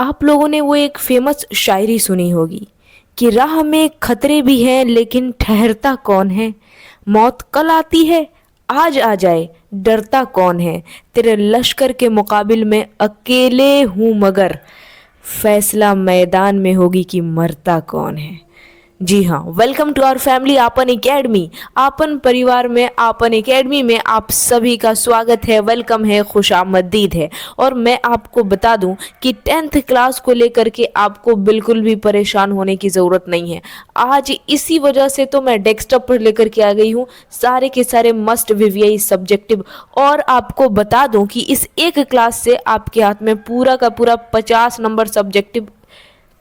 आप लोगों ने वो एक फेमस शायरी सुनी होगी कि राह में खतरे भी हैं लेकिन ठहरता कौन है, मौत कल आती है आज आ जाए डरता कौन है, तेरे लश्कर के मुकाबिल में अकेले हूँ मगर फैसला मैदान में होगी कि मरता कौन है। जी हाँ, वेलकम टू आवर फैमिली आपन एकेडमी। आपन परिवार में आपन एकेडमी में आप सभी का स्वागत है, वेलकम है, खुशामदीद है। और मैं आपको बता दूं कि 10th क्लास को लेकर के आपको बिल्कुल भी परेशान होने की ज़रूरत नहीं है। आज इसी वजह से तो मैं डेस्कटॉप पर लेकर के आ गई हूँ सारे के सारे मस्ट वीवीआई सब्जेक्टिव। और आपको बता दूं कि इस एक क्लास से आपके हाथ में पूरा का पूरा 50 नंबर सब्जेक्टिव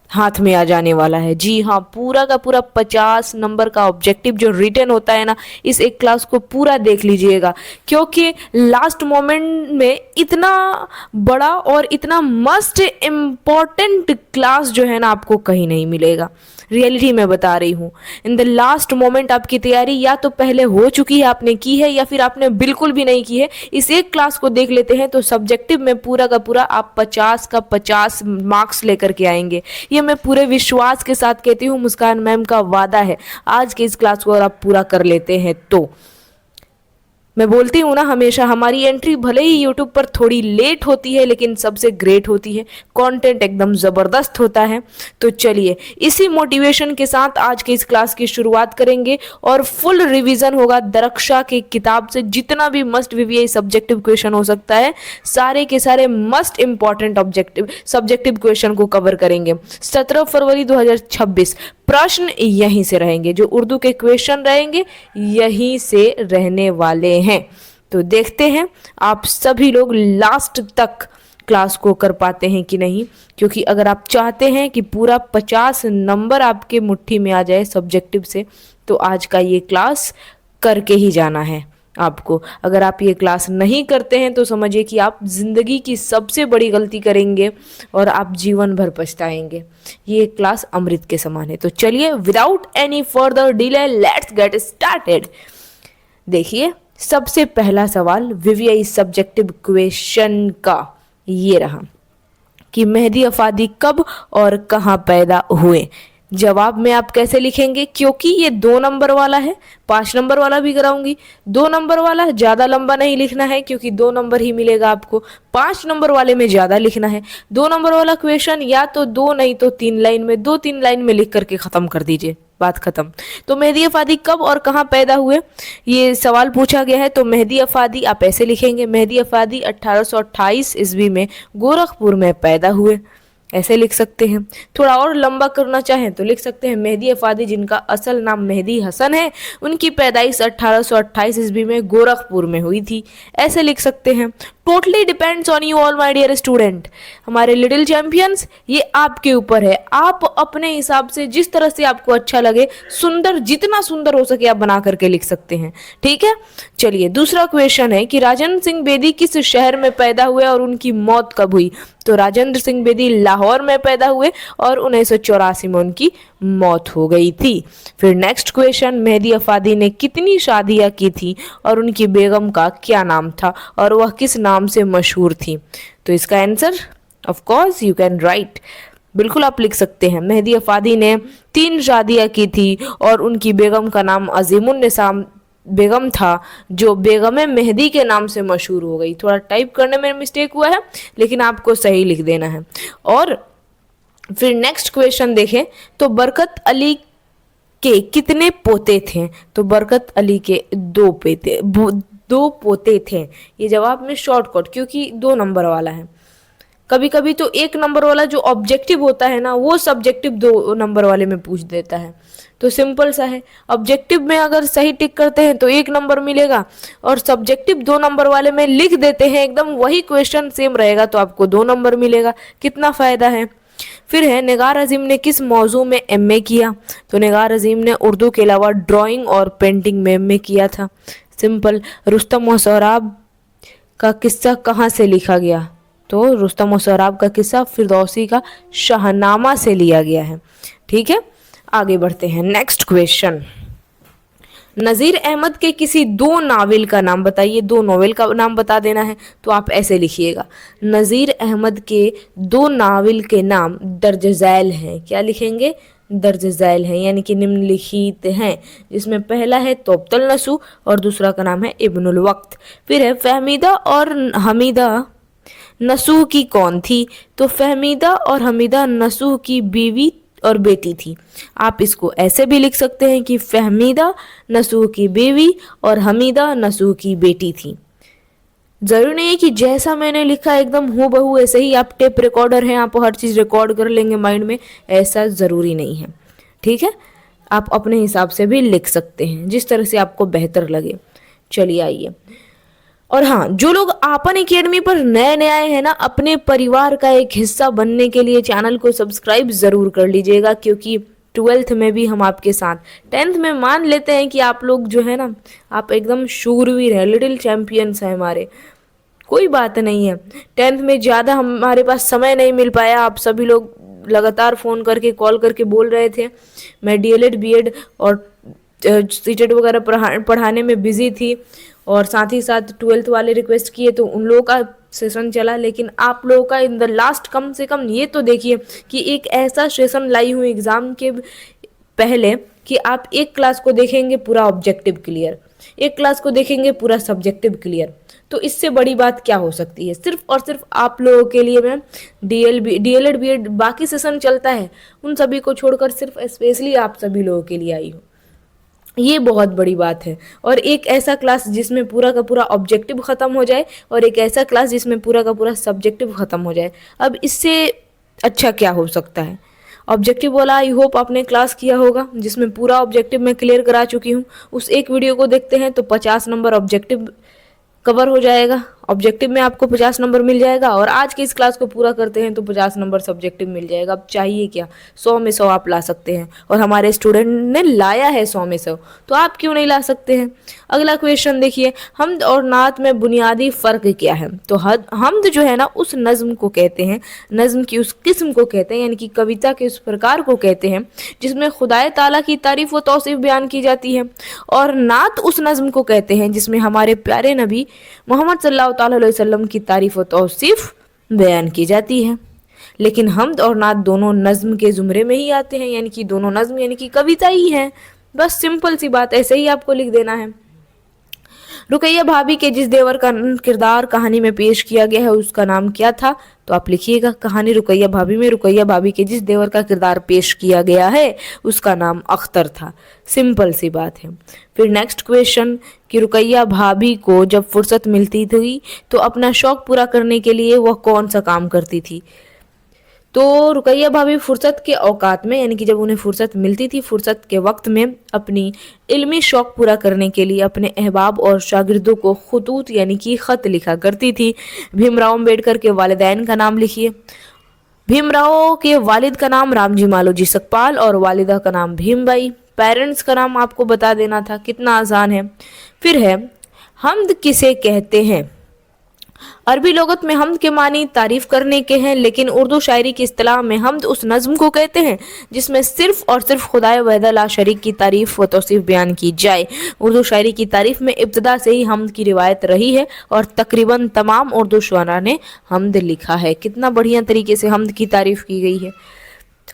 हाथ में आ जाने वाला है। जी हाँ, पूरा का पूरा 50 नंबर का ऑब्जेक्टिव जो रिटन होता है ना, इस एक क्लास को पूरा देख लीजिएगा, क्योंकि लास्ट मोमेंट में इतना बड़ा और इतना मस्ट इम्पॉर्टेंट क्लास जो है ना आपको कहीं नहीं मिलेगा। रियलिटी में बता रही हूँ, इन द लास्ट मोमेंट आपकी तैयारी या तो पहले हो चुकी है, आपने की है, या फिर आपने बिल्कुल भी नहीं की है। इस एक क्लास को देख लेते हैं तो सब्जेक्टिव में पूरा का पूरा आप 50 का 50 मार्क्स लेकर के आएंगे। ये मैं पूरे विश्वास के साथ कहती हूँ, मुस्कान मैम का वादा है। आज के इस क्लास को अगर आप पूरा कर लेते हैं तो मैं बोलती हूँ ना हमेशा, हमारी एंट्री भले ही यूट्यूब पर थोड़ी लेट होती है लेकिन सबसे ग्रेट होती है, कंटेंट एकदम ज़बरदस्त होता है। तो चलिए इसी मोटिवेशन के साथ आज के इस क्लास की शुरुआत करेंगे और फुल रिवीजन होगा दरक्षा की किताब से। जितना भी मस्ट वीवीआई सब्जेक्टिव क्वेश्चन हो सकता है, सारे के सारे must important objective subjective question को कवर करेंगे। 17 फरवरी 2026 प्रश्न यहीं से रहेंगे, जो उर्दू के क्वेश्चन रहेंगे यहीं से रहने वाले हैं। तो देखते हैं आप सभी लोग लास्ट तक क्लास को कर पाते हैं कि नहीं, क्योंकि अगर आप चाहते हैं कि पूरा 50 नंबर आपके मुट्ठी में आ जाए सब्जेक्टिव से, तो आज का ये क्लास करके ही जाना है आपको। अगर आप ये क्लास नहीं करते हैं तो समझिए कि आप जिंदगी की सबसे बड़ी गलती करेंगे और आप जीवन भर पछताएंगे। ये क्लास अमृत के समान है। तो चलिए without any further delay let's get started. देखिए सबसे पहला सवाल वीवीआई सब्जेक्टिव क्वेश्चन का ये रहा कि मेहदी अफादी कब और कहाँ पैदा हुए। जवाब में आप कैसे लिखेंगे, क्योंकि ये 2 नंबर वाला है, 5 नंबर वाला भी कराऊंगी। 2 नंबर वाला ज़्यादा लंबा नहीं लिखना है क्योंकि 2 नंबर ही मिलेगा आपको। 5 नंबर वाले में ज़्यादा लिखना है। 2 नंबर वाला क्वेश्चन या तो 2 नहीं तो 3 लाइन में, 2-3 लाइन में लिख करके ख़त्म कर दीजिए, बात खत्म। तो मेहदी अफादी कब और कहाँ पैदा हुए ये सवाल पूछा गया है। तो मेहदी अफादी आप ऐसे लिखेंगे, मेहदी अफादी 1828 ईस्वी में गोरखपुर में पैदा हुए, ऐसे लिख सकते हैं। थोड़ा और लंबा करना चाहें तो लिख सकते हैं मेहदी अफादी जिनका असल नाम मेहदी हसन है, उनकी पैदाइश 1828 ईस्वी में गोरखपुर में हुई थी, ऐसे लिख सकते हैं। Totally depends on you all my dear student, हमारे लिटिल चैंपियंस, ये आपके ऊपर है। आप अपने हिसाब से जिस तरह से आपको अच्छा लगे, सुंदर जितना सुंदर हो सके आप बना करके लिख सकते हैं, ठीक है। चलिए दूसरा क्वेश्चन है कि राजेंद्र सिंह बेदी किस शहर में पैदा हुए और उनकी मौत कब हुई। तो राजेंद्र सिंह बेदी लाहौर में पैदा हुए और 1984 में उनकी मौत हो गई थी। फिर नेक्स्ट क्वेश्चन, मेहदी अफादी ने कितनी शादियां की थी और उनकी बेगम का क्या नाम था और वह किस नाम से मशहूर थी। तो इसका answer of course you can write, बिल्कुल आप लिख सकते हैं। मेहदी अफादी ने 3 शादियां की थी और उनकी बेगम का नाम अजीमुन्निसा बेगम था, जो बेगम मेहदी के नाम से मशहूर हो गई। थोड़ा टाइप करने में मिस्टेक हुआ है लेकिन आपको सही लिख देना है। और फिर नेक्स्ट क्वेश्चन देखें तो बरकत अली के कितने पोते थे। तो बरकत अली के 2 पोते थे। ये जवाब में शॉर्टकट, क्योंकि 2 नंबर वाला है। कभी कभी तो 1 नंबर वाला जो ऑब्जेक्टिव होता है ना, वो सब्जेक्टिव 2 नंबर वाले में पूछ देता है। तो सिंपल सा है, ऑब्जेक्टिव में अगर सही टिक करते हैं तो 1 नंबर मिलेगा, और सब्जेक्टिव 2 नंबर वाले में लिख देते हैं एकदम वही क्वेश्चन सेम रहेगा तो आपको 2 नंबर मिलेगा। कितना फ़ायदा है। फिर है निगार अजीम ने किस मौजू में एमए किया। तो निगार अजीम ने उर्दू के अलावा ड्राइंग और पेंटिंग में एमए किया था। सिंपल। रुस्तम और सोहराब का किस्सा कहाँ से लिखा गया। तो रुस्तम और सोहराब का किस्सा फिरदौसी का शाहनामा से लिया गया है, ठीक है। आगे बढ़ते हैं। नेक्स्ट क्वेश्चन, नज़ीर अहमद के किसी दो नावल का नाम बताइए, दो नॉवेल का नाम बता देना है। तो आप ऐसे लिखिएगा, नज़ीर अहमद के दो नावल के नाम दर्ज झैल हैं। क्या लिखेंगे? दर्ज झैल हैं, यानी कि निम्नलिखित हैं, जिसमें पहला है तोबतल नसू और दूसरा का नाम है इब्नुल वक्त। फिर है फहमीदा और हमीदा नसूह की कौन थी? तो फहमीदा और हमीदा नसूह की बीवी और बेटी थी। आप इसको ऐसे भी लिख सकते हैं कि फहमीदा नसूह की बीवी और हमीदा नसूह की बेटी थी। जरूरी नहीं है कि जैसा मैंने लिखा एकदम हूबहू ऐसे ही आप टेप रिकॉर्डर हैं, आप हर चीज़ रिकॉर्ड कर लेंगे माइंड में, ऐसा ज़रूरी नहीं है। ठीक है, आप अपने हिसाब से भी लिख सकते हैं, जिस तरह से आपको बेहतर लगे। चलिए आइए। और हाँ, जो लोग आपन एकेडमी पर नए नए आए हैं ना, अपने परिवार का एक हिस्सा बनने के लिए चैनल को सब्सक्राइब ज़रूर कर लीजिएगा, क्योंकि 12th में भी हम आपके साथ, 10th में मान लेते हैं कि आप लोग जो है ना, आप एकदम शूरवीर हैं, लिटिल चैंपियंस हैं हमारे, कोई बात नहीं है। 10th में ज़्यादा हमारे पास समय नहीं मिल पाया, आप सभी लोग लगातार फ़ोन करके कॉल करके बोल रहे थे, मैं डीएलएड बीएड और सीटेट वगैरह पढ़ाने में बिजी थी, और साथ ही साथ 12th वाले रिक्वेस्ट किए तो उन लोगों का सेशन चला। लेकिन आप लोगों का इन द लास्ट कम से कम ये तो देखिए कि एक ऐसा सेशन लाई हूँ एग्ज़ाम के पहले कि आप एक क्लास को देखेंगे पूरा ऑब्जेक्टिव क्लियर, एक क्लास को देखेंगे पूरा सब्जेक्टिव क्लियर। तो इससे बड़ी बात क्या हो सकती है? सिर्फ और सिर्फ आप लोगों के लिए मैं डीएलएड बीएड बाकी सेशन चलता है उन सभी को छोड़कर सिर्फ स्पेशली आप सभी लोगों के लिए आई हूँ। ये बहुत बड़ी बात है। और एक ऐसा क्लास जिसमें पूरा का पूरा ऑब्जेक्टिव ख़त्म हो जाए, और एक ऐसा क्लास जिसमें पूरा का पूरा सब्जेक्टिव ख़त्म हो जाए। अब इससे अच्छा क्या हो सकता है? ऑब्जेक्टिव वाला आई होप आपने क्लास किया होगा, जिसमें पूरा ऑब्जेक्टिव मैं क्लियर करा चुकी हूँ। उस एक वीडियो को देखते हैं तो 50 नंबर ऑब्जेक्टिव कवर हो जाएगा, ऑब्जेक्टिव में आपको 50 नंबर मिल जाएगा। और आज की इस क्लास को पूरा करते हैं तो 50 नंबर सब्जेक्टिव मिल जाएगा। अब चाहिए क्या? 100 में 100 आप ला सकते हैं, और हमारे स्टूडेंट ने लाया है 100 में 100, तो आप क्यों नहीं ला सकते हैं? अगला क्वेश्चन देखिए, हम्द और नात में बुनियादी फ़र्क क्या है? तो हम्द जो है ना, उस नज़्म को कहते हैं, नज़्म की उस किस्म को कहते हैं, यानी कि कविता के उस प्रकार को कहते हैं जिसमें खुदाए ताला की तारीफ़ व तौसीफ़ बयान की जाती है। और नात उस नज़्म को कहते हैं जिसमें हमारे प्यारे नबी मोहम्मद सल्लल्लाहु अलैहि वसल्लम की तारीफ व तौसीफ बयान की जाती है। लेकिन हम्द और नात दोनों नज़्म के ज़ुमरे में ही आते हैं, यानी कि दोनों नज़्म यानी कि कविता ही है। बस सिंपल सी बात, ऐसे ही आपको लिख देना है। रुकैया भाभी के जिस देवर का किरदार कहानी में पेश किया गया है उसका नाम क्या था? तो आप लिखिएगा, कहानी रुकैया भाभी में रुकैया भाभी के जिस देवर का किरदार पेश किया गया है उसका नाम अख्तर था। सिंपल सी बात है। फिर नेक्स्ट क्वेश्चन कि रुकैया भाभी को जब फुर्सत मिलती थी तो अपना शौक पूरा करने के लिए वह कौन सा काम करती थी? तो रुकैया भाभी फुर्सत के औकात में, यानी कि जब उन्हें फुर्सत मिलती थी, फुर्सत के वक्त में अपनी इल्मी शौक पूरा करने के लिए अपने अहबाब और शागिर्दों को खुतूत यानी कि ख़त लिखा करती थी। भीमराव अम्बेडकर के वालिदैन का नाम लिखिए। भीमराव के वालिद का नाम रामजी मालोजी सकपाल और वालिदा का नाम भीमबाई। पेरेंट्स का नाम आपको बता देना था, कितना आसान है। फिर है हम्द किसे कहते हैं? अरबी लोगत में हम्द के मानी तारीफ करने के हैं, लेकिन उर्दू शायरी की इस्तिलाह में हम्द उस नज़्म को कहते हैं जिसमें सिर्फ और सिर्फ खुदाए वहदा ला शरीक की तारीफ व तौसीफ बयान की जाए। उर्दू शायरी की तारीफ में इब्तदा से ही हम्द की रिवायत रही है और तकरीबन तमाम उर्दू शुअरा ने हम्द लिखा है। कितना बढ़िया तरीके से हम्द की तारीफ की गई है।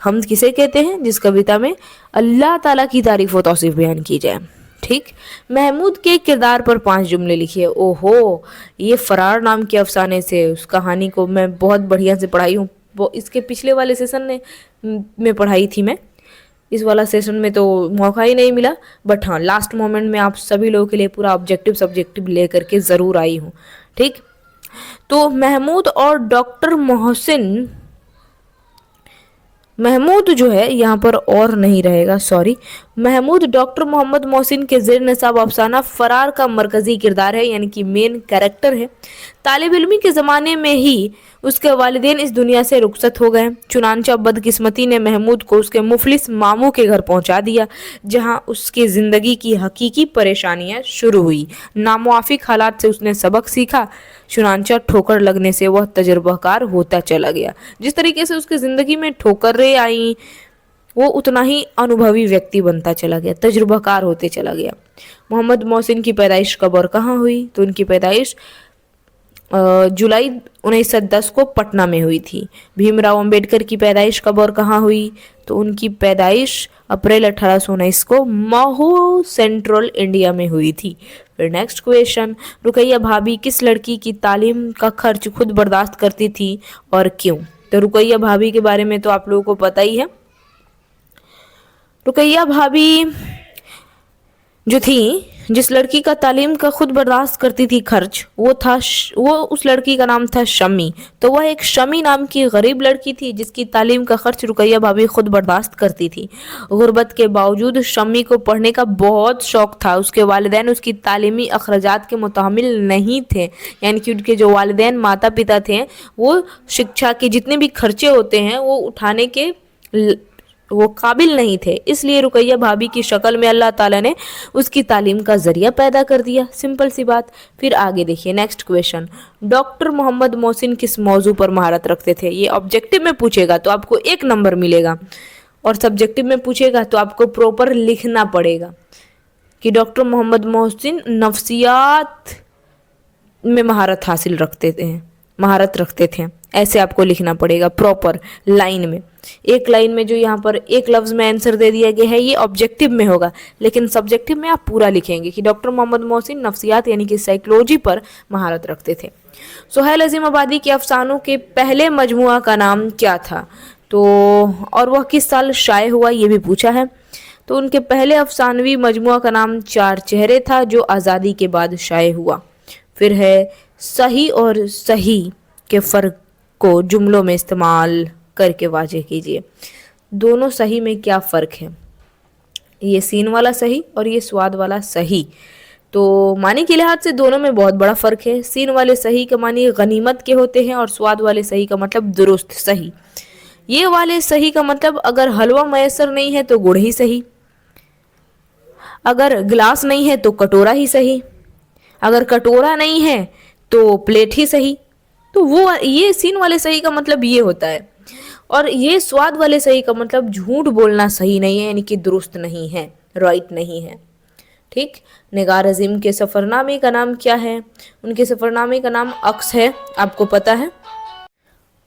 हम्द किसे कहते हैं? जिस कविता में अल्लाह ताला की तारीफ व तौसीफ बयान की जाए। ठीक। महमूद के किरदार पर 5 जुमले लिखिए। ओहो, ये फरार नाम के अफसाने से उस कहानी को मैं बहुत बढ़िया से पढ़ाई हूँ। वो इसके पिछले वाले सेशन में पढ़ाई थी मैं, इस वाला सेशन में तो मौका ही नहीं मिला। बट हाँ, लास्ट मोमेंट में आप सभी लोगों के लिए पूरा ऑब्जेक्टिव सब्जेक्टिव ले करके ज़रूर आई हूँ। ठीक। तो महमूद और डॉक्टर मोहसिन, महमूद जो है यहाँ पर और नहीं रहेगा, सॉरी। महमूद डॉक्टर मोहम्मद मोहसिन के ज़ेर निसाब अफसाना फरार का मरकज़ी किरदार है, यानी कि मेन कैरेक्टर है। तालिब इल्मी के ज़माने में ही उसके वालिदैन इस दुनिया से रुखसत हो गए। चुनांचा बदकिस्मती ने महमूद को उसके मुफलिस मामू के घर पहुंचा दिया, जहां उसकी ज़िंदगी की हकीकी परेशानियां शुरू हुई। नामुआफिक हालात से उसने सबक सीखा। चुनांचा ठोकर लगने से वह तजर्बाकार होता चला गया। जिस तरीके से उसकी ज़िंदगी में ठोकरें आई, वो उतना ही अनुभवी व्यक्ति बनता चला गया, तजुर्बाकार होते चला गया। मोहम्मद मोहसिन की पैदाइश कब और कहाँ हुई? तो उनकी पैदाइश जुलाई 1910 को पटना में हुई थी। भीमराव अंबेडकर की पैदाइश कब और कहाँ हुई? तो उनकी पैदाइश अप्रैल 1819 को महू सेंट्रल इंडिया में हुई थी। फिर नेक्स्ट क्वेश्चन, रुकैया भाभी किस लड़की की तालीम का खर्च खुद बर्दाश्त करती थी और क्यों? तो रुकैया भाभी के बारे में तो आप लोगों को पता ही है। रुकैया भाभी जो थी, जिस लड़की का तालीम का खुद बर्दाश्त करती थी खर्च, वो उस लड़की का नाम था शमी। तो वह एक शमी नाम की गरीब लड़की थी जिसकी तालीम का खर्च रुकैया भाभी खुद बर्दाश्त करती थी। गुर्बत के बावजूद शमी को पढ़ने का बहुत शौक था। उसके वालिदैन उसकी तालीमी अखराजात के मुतहम्मिल नहीं थे, यानी कि उनके जो वालिदैन माता पिता थे वो शिक्षा के जितने भी खर्चे होते हैं वो उठाने के वो काबिल नहीं थे। इसलिए रुकैया भाभी की शक्ल में अल्लाह ताला ने उसकी तालीम का जरिया पैदा कर दिया। सिंपल सी बात। फिर आगे देखिए next question, doctor Mohammad Mohsin किस मौजू पर महारत रखते थे? ये ऑब्जेक्टिव में पूछेगा तो आपको 1 नंबर मिलेगा, और सब्जेक्टिव में पूछेगा तो आपको प्रॉपर लिखना पड़ेगा कि डॉक्टर मोहम्मद मोहसिन नफ्सियात में महारत रखते थे। ऐसे आपको लिखना पड़ेगा प्रॉपर लाइन में। एक लाइन में जो यहाँ पर एक लफ्ज में आंसर दे दिया गया है ये ऑब्जेक्टिव में होगा, लेकिन सब्जेक्टिव में आप पूरा लिखेंगे कि डॉक्टर मोहम्मद मोहसिन नफ्सियात यानी कि साइकोलॉजी पर महारत रखते थे। सुहेल अजीमाबादी के अफसानों के पहले मजमुआ का नाम क्या था? तो और वह किस साल शाये हुआ ये भी पूछा है। तो उनके पहले अफसानवी मजमुआ का नाम 4 चेहरे था जो आज़ादी के बाद शाये हुआ। फिर है सही और सही के फ़र्क को जुमलों में इस्तेमाल करके वाज़ेह कीजिए। दोनों सही में क्या फ़र्क है? ये सीन वाला सही और ये स्वाद वाला सही। तो मानी के लिहाज से दोनों में बहुत बड़ा फ़र्क है। सीन वाले सही का मानी गनीमत के होते हैं और स्वाद वाले सही का मतलब दुरुस्त सही। ये वाले सही का मतलब अगर हलवा मैसर नहीं है तो गुड़ ही सही, अगर गिलास नहीं है तो कटोरा ही सही, अगर कटोरा नहीं है तो प्लेट ही सही। तो वो ये सीन वाले सही का मतलब ये होता है। और ये स्वाद वाले सही का मतलब झूठ बोलना सही नहीं है, यानी कि दुरुस्त नहीं है, राइट नहीं है। ठीक। निगार अजीम के सफ़रनामे का नाम क्या है? उनके सफ़रनामे का नाम अक्स है, आपको पता है।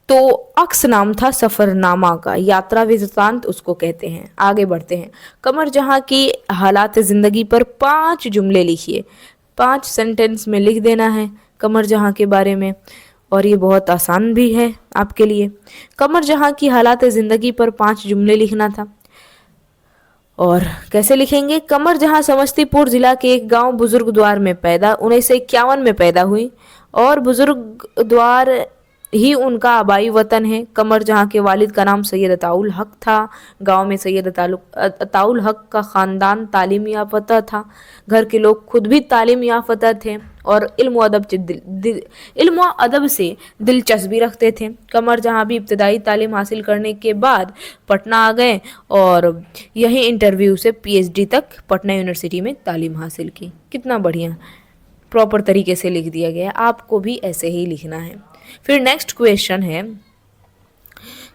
तो अक्स नाम था सफ़रनामा का, यात्रा वृत्तांत उसको कहते हैं। आगे बढ़ते हैं। कमर जहाँ की हालात ज़िंदगी पर 5 जुमले लिखिए। 5 सेंटेंस में लिख देना है कमर जहाँ के बारे में, और ये बहुत आसान भी है आपके लिए। कमर जहाँ की हालात ज़िंदगी पर 5 जुमले लिखना था। और कैसे लिखेंगे? कमर जहाँ समस्तीपुर ज़िला के एक गांव बुजुर्ग द्वार में पैदा 1951 में पैदा हुई, और बुजुर्ग द्वार ही उनका आबाई वतन है। कमर जहाँ के वालिद का नाम सैयद अताउल हक था। गांव में सैयद अताउल हक का ख़ानदान तालीम याफ्ता था। घर के लोग खुद भी तालीम याफ्ता थे और इल्म व अदब से दिलचस्पी रखते थे। कमर जहाँ भी इब्तदाई तालीम हासिल करने के बाद पटना आ गए और यही इंटरव्यू से PhD तक पटना यूनिवर्सिटी में तालीम हासिल की। कितना बढ़िया, प्रॉपर तरीके से लिख दिया गया। आपको भी ऐसे ही लिखना है। फिर नेक्स्ट क्वेश्चन है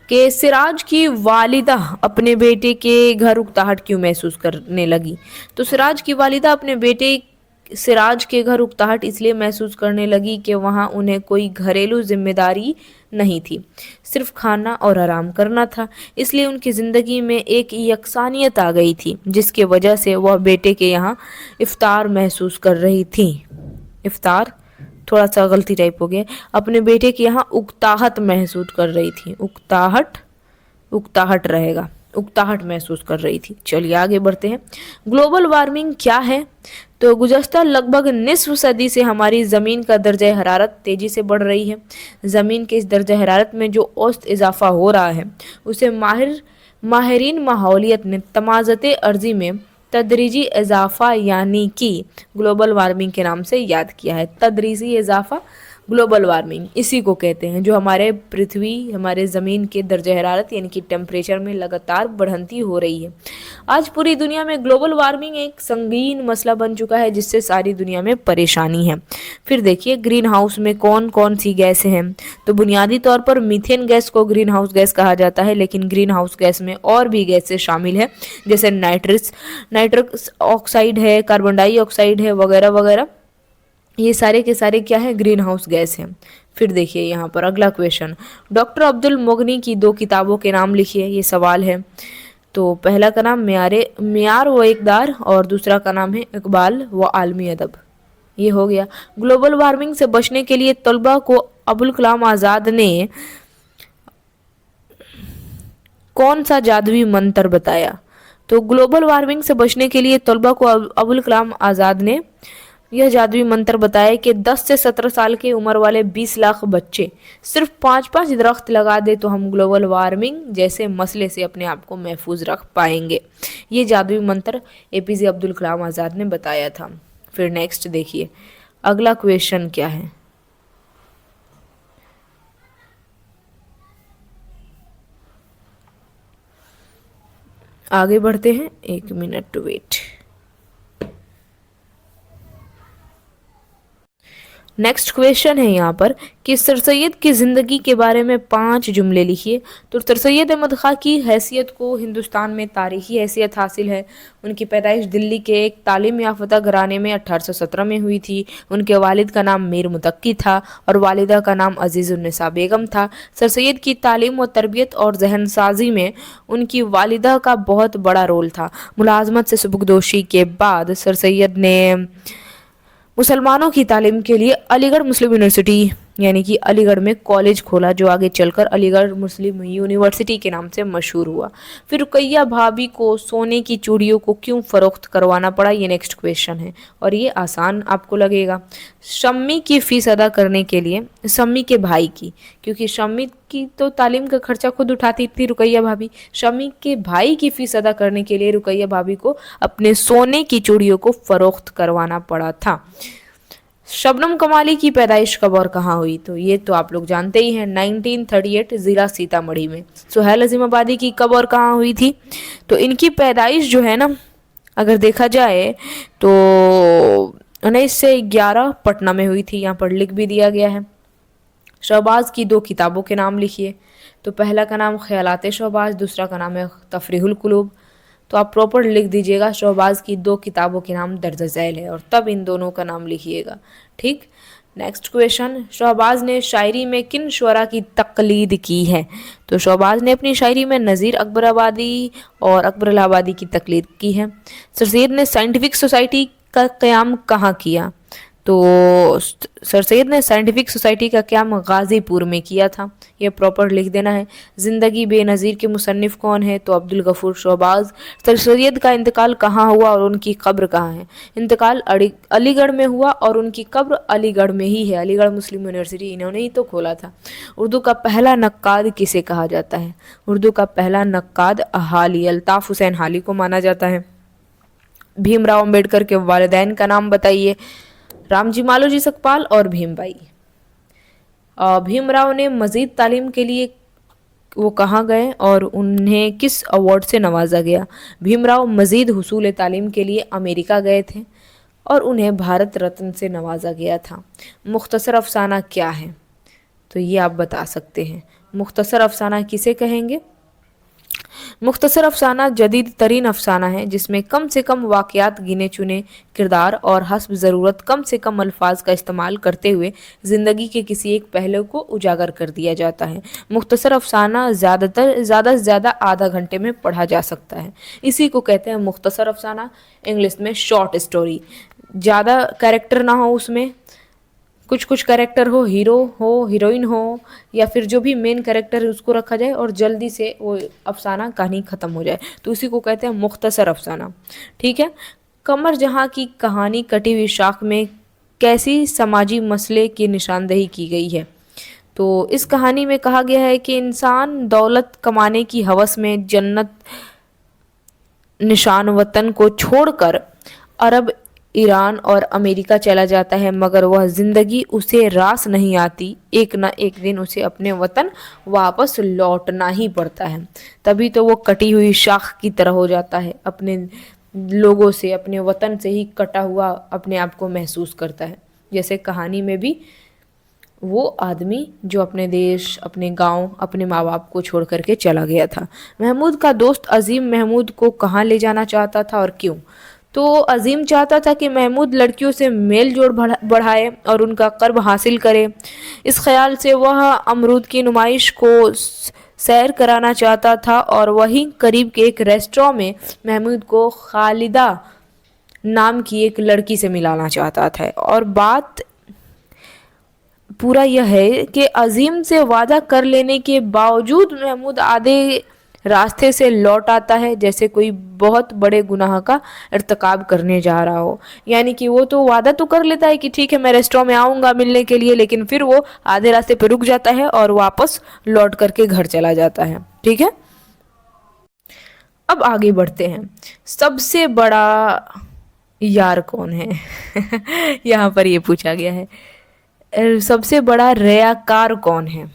कि सिराज की वालिदा अपने बेटे के घर उकताहट क्यों महसूस करने लगी? तो सिराज की वालिदा अपने बेटे सिराज के घर उकताहट इसलिए महसूस करने लगी कि वहाँ उन्हें कोई घरेलू जिम्मेदारी नहीं थी, सिर्फ खाना और आराम करना था। इसलिए उनकी ज़िंदगी में एक यकसानियत आ गई थी जिसकी वजह से वह बेटे के यहाँ इफ्तार महसूस कर रही थी। इफ्तार थोड़ा सा गलती टाइप हो गया। अपने बेटे के यहाँ उकताहट महसूस कर रही थी। उकताहट रहेगा, उकताहट महसूस कर रही थी। चलिए आगे बढ़ते हैं। ग्लोबल वार्मिंग क्या है? तो गुज़श्ता लगभग निस्फ सदी से हमारी ज़मीन का दर्जा हरारत तेज़ी से बढ़ रही है। ज़मीन के इस दर्जा हरारत में जो औसत इजाफा हो रहा है उसे माहिरीन माहौलियत ने तमाज़त अर्ज़ी में तदरीजी इजाफा यानी कि ग्लोबल वार्मिंग के नाम से याद किया है। तदरीजी इजाफा ग्लोबल वार्मिंग इसी को कहते हैं, जो हमारे पृथ्वी, हमारे ज़मीन के दर्जे हरारत यानी कि टेम्परेचर में लगातार बढ़ंती हो रही है। आज पूरी दुनिया में ग्लोबल वार्मिंग एक संगीन मसला बन चुका है, जिससे सारी दुनिया में परेशानी है। फिर देखिए ग्रीन हाउस में कौन कौन सी गैसें हैं। तो बुनियादी तौर पर मीथेन गैस को ग्रीन हाउस गैस कहा जाता है, लेकिन ग्रीन हाउस गैस में और भी गैसें शामिल है, जैसे नाइट्रस ऑक्साइड है, कार्बन डाइऑक्साइड है, वगैरह वगैरह। ये सारे के सारे क्या है, ग्रीन हाउस गैस हैं। फिर देखिए यहाँ पर अगला क्वेश्चन, डॉक्टर अब्दुल मुगनी की 2 किताबों के नाम लिखिए, ये सवाल है। तो पहला का नाम मियार व इकदार और दूसरा का नाम है इकबाल व आलमी अदब। ये हो गया। ग्लोबल वार्मिंग से बचने के लिए तलबा को अबुल कलाम आज़ाद ने कौन सा जादुई मंत्र बताया। तो ग्लोबल वार्मिंग से बचने के लिए तलबा को अबुल कलाम आज़ाद ने यह जादुई मंत्र बताया कि 10 से 17 साल की उम्र वाले 20 लाख बच्चे सिर्फ 5-5 दरख्त लगा दे तो हम ग्लोबल वार्मिंग जैसे मसले से अपने आप को महफूज रख पाएंगे। ये जादुई मंत्र एपीजे अब्दुल कलाम आज़ाद ने बताया था। फिर नेक्स्ट देखिए अगला क्वेश्चन क्या है। आगे बढ़ते हैं, 1 मिनट वेट। नेक्स्ट क्वेश्चन है यहाँ पर कि सर सैयद की ज़िंदगी के बारे में 5 जुमले लिखिए। तो सर सैयद अहमद ख़ां की हैसियत को हिंदुस्तान में तारीख़ी हैसियत हासिल है। उनकी पैदाइश दिल्ली के एक तालीम याफ्ता घराने में 1817 में हुई थी। उनके वालिद का नाम मीर मुतक्की था और वालिदा का नाम अजीज़ुन्निसा बेगम था। सर सैयद की तालीम व तरबियत और जहन साजी में उनकी वालिदा का बहुत बड़ा रोल था। मुलाजमत से सुबकदोशी के बाद सर सैयद ने मुसलमानों की तालीम के लिए अलीगढ़ मुस्लिम यूनिवर्सिटी यानी कि अलीगढ़ में कॉलेज खोला, जो आगे चलकर अलीगढ़ मुस्लिम यूनिवर्सिटी के नाम से मशहूर हुआ। फिर रुकैया भाभी को सोने की चूड़ियों को क्यों फ़रोख्त करवाना पड़ा, ये नेक्स्ट क्वेश्चन है और ये आसान आपको लगेगा। शम्मी की फ़ीस अदा करने के लिए, शम्मी के भाई की, क्योंकि शम्मी की तो तालीम का खर्चा खुद उठाती थी रुकैया भाभी, शम्मी के भाई की फ़ीस अदा करने के लिए रुकैया भाभी को अपने सोने की चूड़ियों को फ़रोख्त करवाना पड़ा था। शबनम कमाली की पैदाइश कब और कहाँ हुई, तो ये तो आप लोग जानते ही हैं, 1938 ज़िला सीतामढ़ी में। सुहैल अज़ीमाबादी की कब और कहाँ हुई थी, तो इनकी पैदाइश जो है ना, अगर देखा जाए तो 19 से 11 पटना में हुई थी, यहाँ पर लिख भी दिया गया है। शहबाज की 2 किताबों के नाम लिखिए। तो पहला का नाम ख्यालात शहबाज, दूसरा का नाम है तफरीहुल कुलूब। तो आप प्रॉपर लिख दीजिएगा, शहबाज की 2 किताबों के नाम दर्ज झैल है और तब इन दोनों का नाम लिखिएगा, ठीक। नेक्स्ट क्वेश्चन, शहबाज ने शायरी में किन शुअरा की तकलीद की है। तो शहबाज ने अपनी शायरी में नज़ीर अकबराबादी और अकबर इलाहाबादी की तकलीद की है। सर सैयद ने साइंटिफिक सोसाइटी का क़याम कहाँ किया, तो सर सैयद ने साइंटिफिक सोसाइटी का क़याम गाज़ीपुर में किया था, ये प्रॉपर लिख देना है। ज़िंदगी बेनज़ीर के मुसन्निफ़ कौन है, तो अब्दुल गफ़ूर शहबाज। सर सैयद का इंतकाल कहाँ हुआ और उनकी कब्र कहाँ है, इंतकाल अलीगढ़ में हुआ और उनकी कब्र अलीगढ़ में ही है, अलीगढ़ मुस्लिम यूनिवर्सिटी इन्होंने ही तो खोला था। उर्दू का पहला नक्काद किसे कहा जाता है, उर्दू का पहला नक्काद हाली, अल्ताफ़ हुसैन हाली को माना जाता है। भीमराव अम्बेडकर के वालिदैन का नाम बताइए, रामजी मालोजी सकपाल और भीमबाई। भीमराव ने मज़ीद तालीम के लिए वो कहाँ गए और उन्हें किस अवार्ड से नवाजा गया। भीमराव मज़ीद हुसूल तालीम के लिए अमेरिका गए थे और उन्हें भारत रत्न से नवाजा गया था। मुख्तसर अफसाना क्या है, तो ये आप बता सकते हैं। मुख्तसर अफसाना किसे कहेंगे, मुख्तसर अफसाना जदीद तरीन अफसाना है जिसमें कम से कम वाक़यात, गिने चुने किरदार और हस्ब ज़रूरत कम से कम अल्फाज का इस्तेमाल करते हुए ज़िंदगी के किसी एक पहलू को उजागर कर दिया जाता है। मुख्तसर अफसाना ज़्यादा से ज़्यादा आधा घंटे में पढ़ा जा सकता है, इसी को कहते हैं मुख्तसर अफसाना, इंग्लिश में शॉर्ट स्टोरी। ज़्यादा कैरेक्टर ना हो उसमें, कुछ कैरेक्टर हो, हीरो हो, हीरोइन हो या फिर जो भी मेन कैरेक्टर है उसको रखा जाए और जल्दी से वो अफसाना कहानी ख़त्म हो जाए, तो उसी को कहते हैं मुख्तसर अफसाना, ठीक है। कमर जहाँ की कहानी कटी हुई शाख में कैसी समाजी मसले की निशानदेही की गई है, तो इस कहानी में कहा गया है कि इंसान दौलत कमाने की हवस में जन्नत निशान वतन को छोड़कर अरब ईरान और अमेरिका चला जाता है, मगर वह ज़िंदगी उसे रास नहीं आती, एक ना एक दिन उसे अपने वतन वापस लौटना ही पड़ता है। तभी तो वो कटी हुई शाख की तरह हो जाता है, अपने लोगों से, अपने वतन से ही कटा हुआ अपने आप को महसूस करता है। जैसे कहानी में भी वो आदमी जो अपने देश, अपने गांव, अपने माँ बाप को छोड़ करके चला गया था। महमूद का दोस्त अजीम महमूद को कहाँ ले जाना चाहता था और क्यों? तो अजीम चाहता था कि महमूद लड़कियों से मेल जोड़ बढ़ाए और उनका कर्ब हासिल करे। इस ख्याल से वह अमरूद की नुमाइश को सैर कराना चाहता था और वहीं करीब के एक रेस्टोरेंट में महमूद को खालिदा नाम की एक लड़की से मिलाना चाहता था। और बात पूरा यह है कि अजीम से वादा कर लेने के बावजूद महमूद आधे रास्ते से लौट आता है, जैसे कोई बहुत बड़े गुनाह का इर्तिकाब करने जा रहा हो। यानी कि वो तो वादा तो कर लेता है कि ठीक है मैं रेस्टोरेंट में आऊँगा मिलने के लिए, लेकिन फिर वो आधे रास्ते पे रुक जाता है और वापस लौट करके घर चला जाता है। ठीक है, अब आगे बढ़ते हैं। सबसे बड़ा यार कौन है? यहाँ पर ये पूछा गया है, सबसे बड़ा रयाकार कौन है?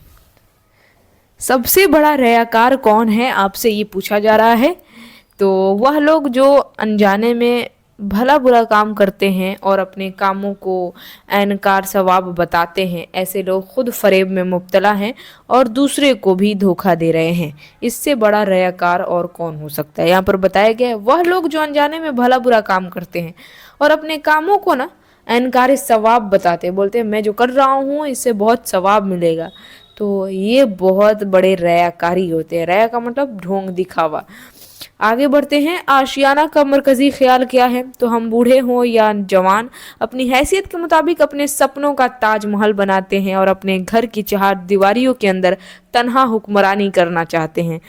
सबसे बड़ा रयाकार कौन है, आपसे ये पूछा जा रहा है। तो वह लोग जो अनजाने में भला बुरा काम करते हैं और अपने कामों को ऐनकार सवाब बताते हैं, ऐसे लोग खुद फरेब में मुब्तला हैं और दूसरे को भी धोखा दे रहे हैं। इससे बड़ा रयाकार और कौन हो सकता है? यहाँ पर बताया गया है वह लोग जो अनजाने में भला बुरा काम करते हैं और अपने कामों को ना ऐनकार सवाब बताते हैं, बोलते हैं मैं जो कर रहा हूँ इससे बहुत सवाब मिलेगा। तो ये बहुत बड़े रयाकारी होते हैं। रया का मतलब ढोंग, दिखावा। आगे बढ़ते हैं। आशियाना का मरकजी ख्याल क्या है? तो हम बूढ़े हों या जवान अपनी हैसियत के मुताबिक अपने सपनों का ताजमहल बनाते हैं और अपने घर की चार दीवारियों के अंदर तन्हा हुक्मरानी करना चाहते हैं।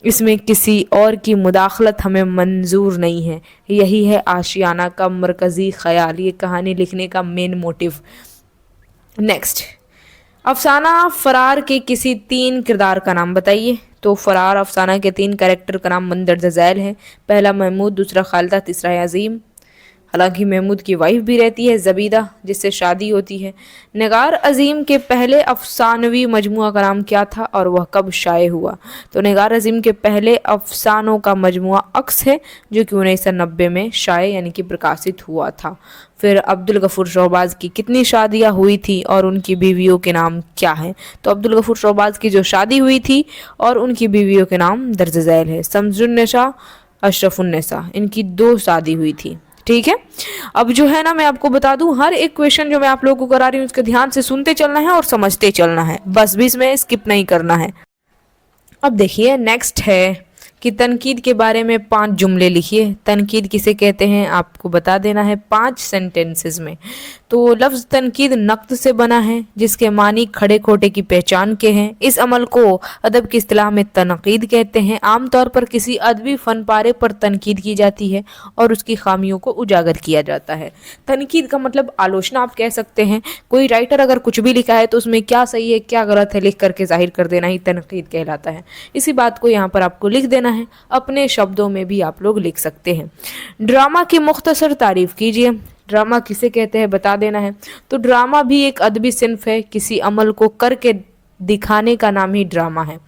इसमें किसी और की मुदाखलत हमें मंजूर नहीं है। यही है आशियाना का मरकजी ख्याल, ये कहानी लिखने का मेन मोटिव। नेक्स्ट, अफसाना फरार के किसी 3 किरदार का नाम बताइए। तो फरार अफसाना के 3 कैरेक्टर का नाम मंदरजा झैल है। पहला महमूद, दूसरा खालिदा, तीसरा है अजीम। हालांकि महमूद की वाइफ भी रहती है ज़बीदा, जिससे शादी होती है। निगार अजीम के पहले अफसानवी मजमुआ का नाम क्या था और वह कब शाये हुआ? तो निगार अजीम के पहले अफसानों का मजमुआ अक्स है, जो कि 1990 में शाये यानी कि प्रकाशित हुआ था। फिर अब्दुल गफूर शहबाज की कितनी शादियां हुई थी और उनकी बीवियों के नाम क्या हैं? तो अब्दुल गफूर शहबाज की जो शादी हुई थी और उनकी बीवियों के नाम दर्ज झैल है। शम्सुन्निसा, अशरफुन्निसा, इनकी 2 शादी हुई थी। ठीक है, अब जो है ना मैं आपको बता दूं, हर एक क्वेश्चन जो मैं आप लोगों को करा रही हूँ उसके ध्यान से सुनते चलना है और समझते चलना है, बस बीच में स्किप नहीं करना है। अब देखिए नेक्स्ट है कि तनकीद के बारे में 5 जुमले लिखिए। तनकीद किसे कहते हैं आपको बता देना है 5 सेंटेंसेस में। तो लफ्ज़ तनकीद नक़्द से बना है, जिसके मानी खड़े खोटे की पहचान के हैं। इस अमल को अदब की इस्तिलाह में तनकीद कहते हैं। आमतौर पर किसी अदबी फ़न पारे पर तनकीद की जाती है और उसकी खामियों को उजागर किया जाता है। तनकीद का मतलब आलोचना आप कह सकते हैं। कोई राइटर अगर कुछ भी लिखा है तो उसमें क्या सही है क्या गलत है लिख करके जाहिर कर देना ही तनकीद कहलाता है। इसी बात को यहाँ पर आपको लिख देना है, अपने शब्दों में भी आप लोग लिख सकते हैं। ड्रामा की मुख्तसर तारीफ कीजिए। ड्रामा किसे कहते हैं बता देना है। तो ड्रामा भी एक अदबी सिन्फ है। किसी अमल को करके दिखाने का नाम ही ड्रामा है।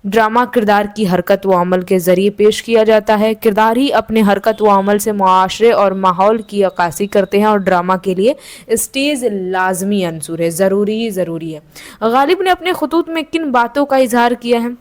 ड्रामा किरदार की हरकत व अमल के ज़रिए पेश किया जाता है। किरदार ही अपने हरकत व अमल से मुआशरे और माहौल की अक्कासी करते हैं और ड्रामा के लिए स्टेज लाजमी अंसुर है, ज़रूरी है। गालिब ने अपने खुतूत में किन बातों का इजहार किया है?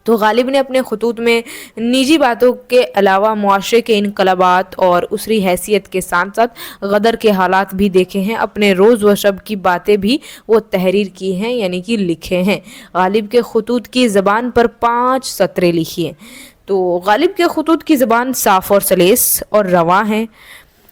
तो गालिब ने अपने खुतूत में निजी बातों के अलावा मुआशरे के इनकलाबात और उसरी हैसियत के साथ साथ गदर के हालात भी देखे हैं। अपने रोज़ व शब की बातें भी वो तहरीर की हैं यानी कि लिखे हैं। गालिब के खुतूत की ज़बान पर 5 सतरें लिखिए। तो गालिब के खुतूत की ज़बान साफ़ और सलेस और रवां है।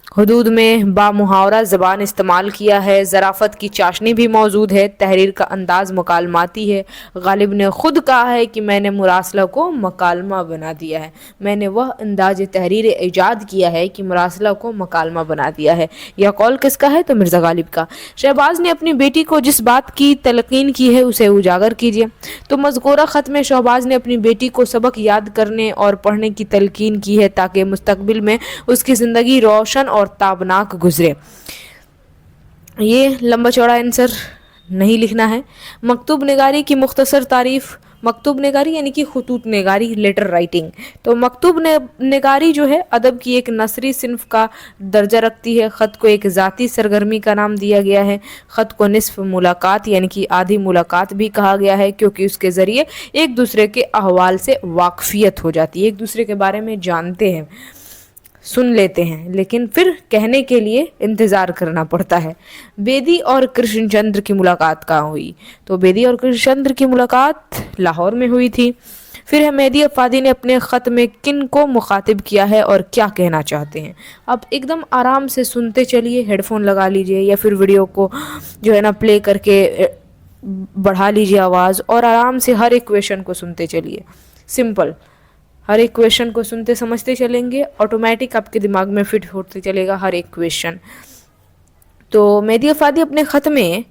हुदूद में बामुहावरा ज़बान इस्तेमाल किया है। ज़राफ़त की चाशनी भी मौजूद है। तहरीर का अंदाज़ मकालमाती है। गालिब ने ख़ुद कहा है कि मैंने मुरासला को मकालमा बना दिया है। मैंने वह अंदाज़ तहरीर ईजाद किया है कि मुरासला को मकालमा बना दिया है। यह कौल किसका है? तो मिर्ज़ा गालिब का। शहबाज ने अपनी बेटी को जिस बात की तलकीन की है उसे उजागर कीजिए। तो मज़कूरा ख़त में शहबाज ने अपनी बेटी को सबक याद करने और पढ़ने की तलकीन की है ताकि मुस्तक़बिल में उसकी ज़िंदगी रोशन और और ताबनाक गुजरे। ये लंबा चौड़ा आंसर नहीं लिखना है। मकतूब निगारी की मुख्तसर तारीफ, मकतूब निगारी यानी कि खतूत निगारी, लेटर राइटिंग। तो मकतूब निगारी जो है अदब की एक नसरी सिन्फ का दर्जा रखती है। ख़त को एक ज़ाती सरगर्मी का नाम दिया गया है। ख़त को निस्फ मुलाकात यानी कि आधी मुलाकात भी कहा गया है, क्योंकि उसके ज़रिए एक दूसरे के अहवाल से वाकफियत हो जाती है, एक दूसरे के बारे में जानते हैं, सुन लेते हैं, लेकिन फिर कहने के लिए इंतज़ार करना पड़ता है। बेदी और कृष्णचंद्र की मुलाकात कहाँ हुई? तो बेदी और कृष्णचंद्र की मुलाकात लाहौर में हुई थी। फिर है मेहदी अफादी ने अपने ख़त में किन को मुखातिब किया है और क्या कहना चाहते हैं? आप एकदम आराम से सुनते चलिए, हेडफोन लगा लीजिए या फिर वीडियो को जो है ना प्ले करके बढ़ा लीजिए आवाज़, और आराम से हर एक क्वेश्चन को सुनते चलिए। सिंपल, हर एक क्वेश्चन को सुनते समझते चलेंगे, ऑटोमेटिक आपके दिमाग में फिट होते चलेगा हर एक क्वेश्चन। तो मेहदी अफादी अपने ख़त में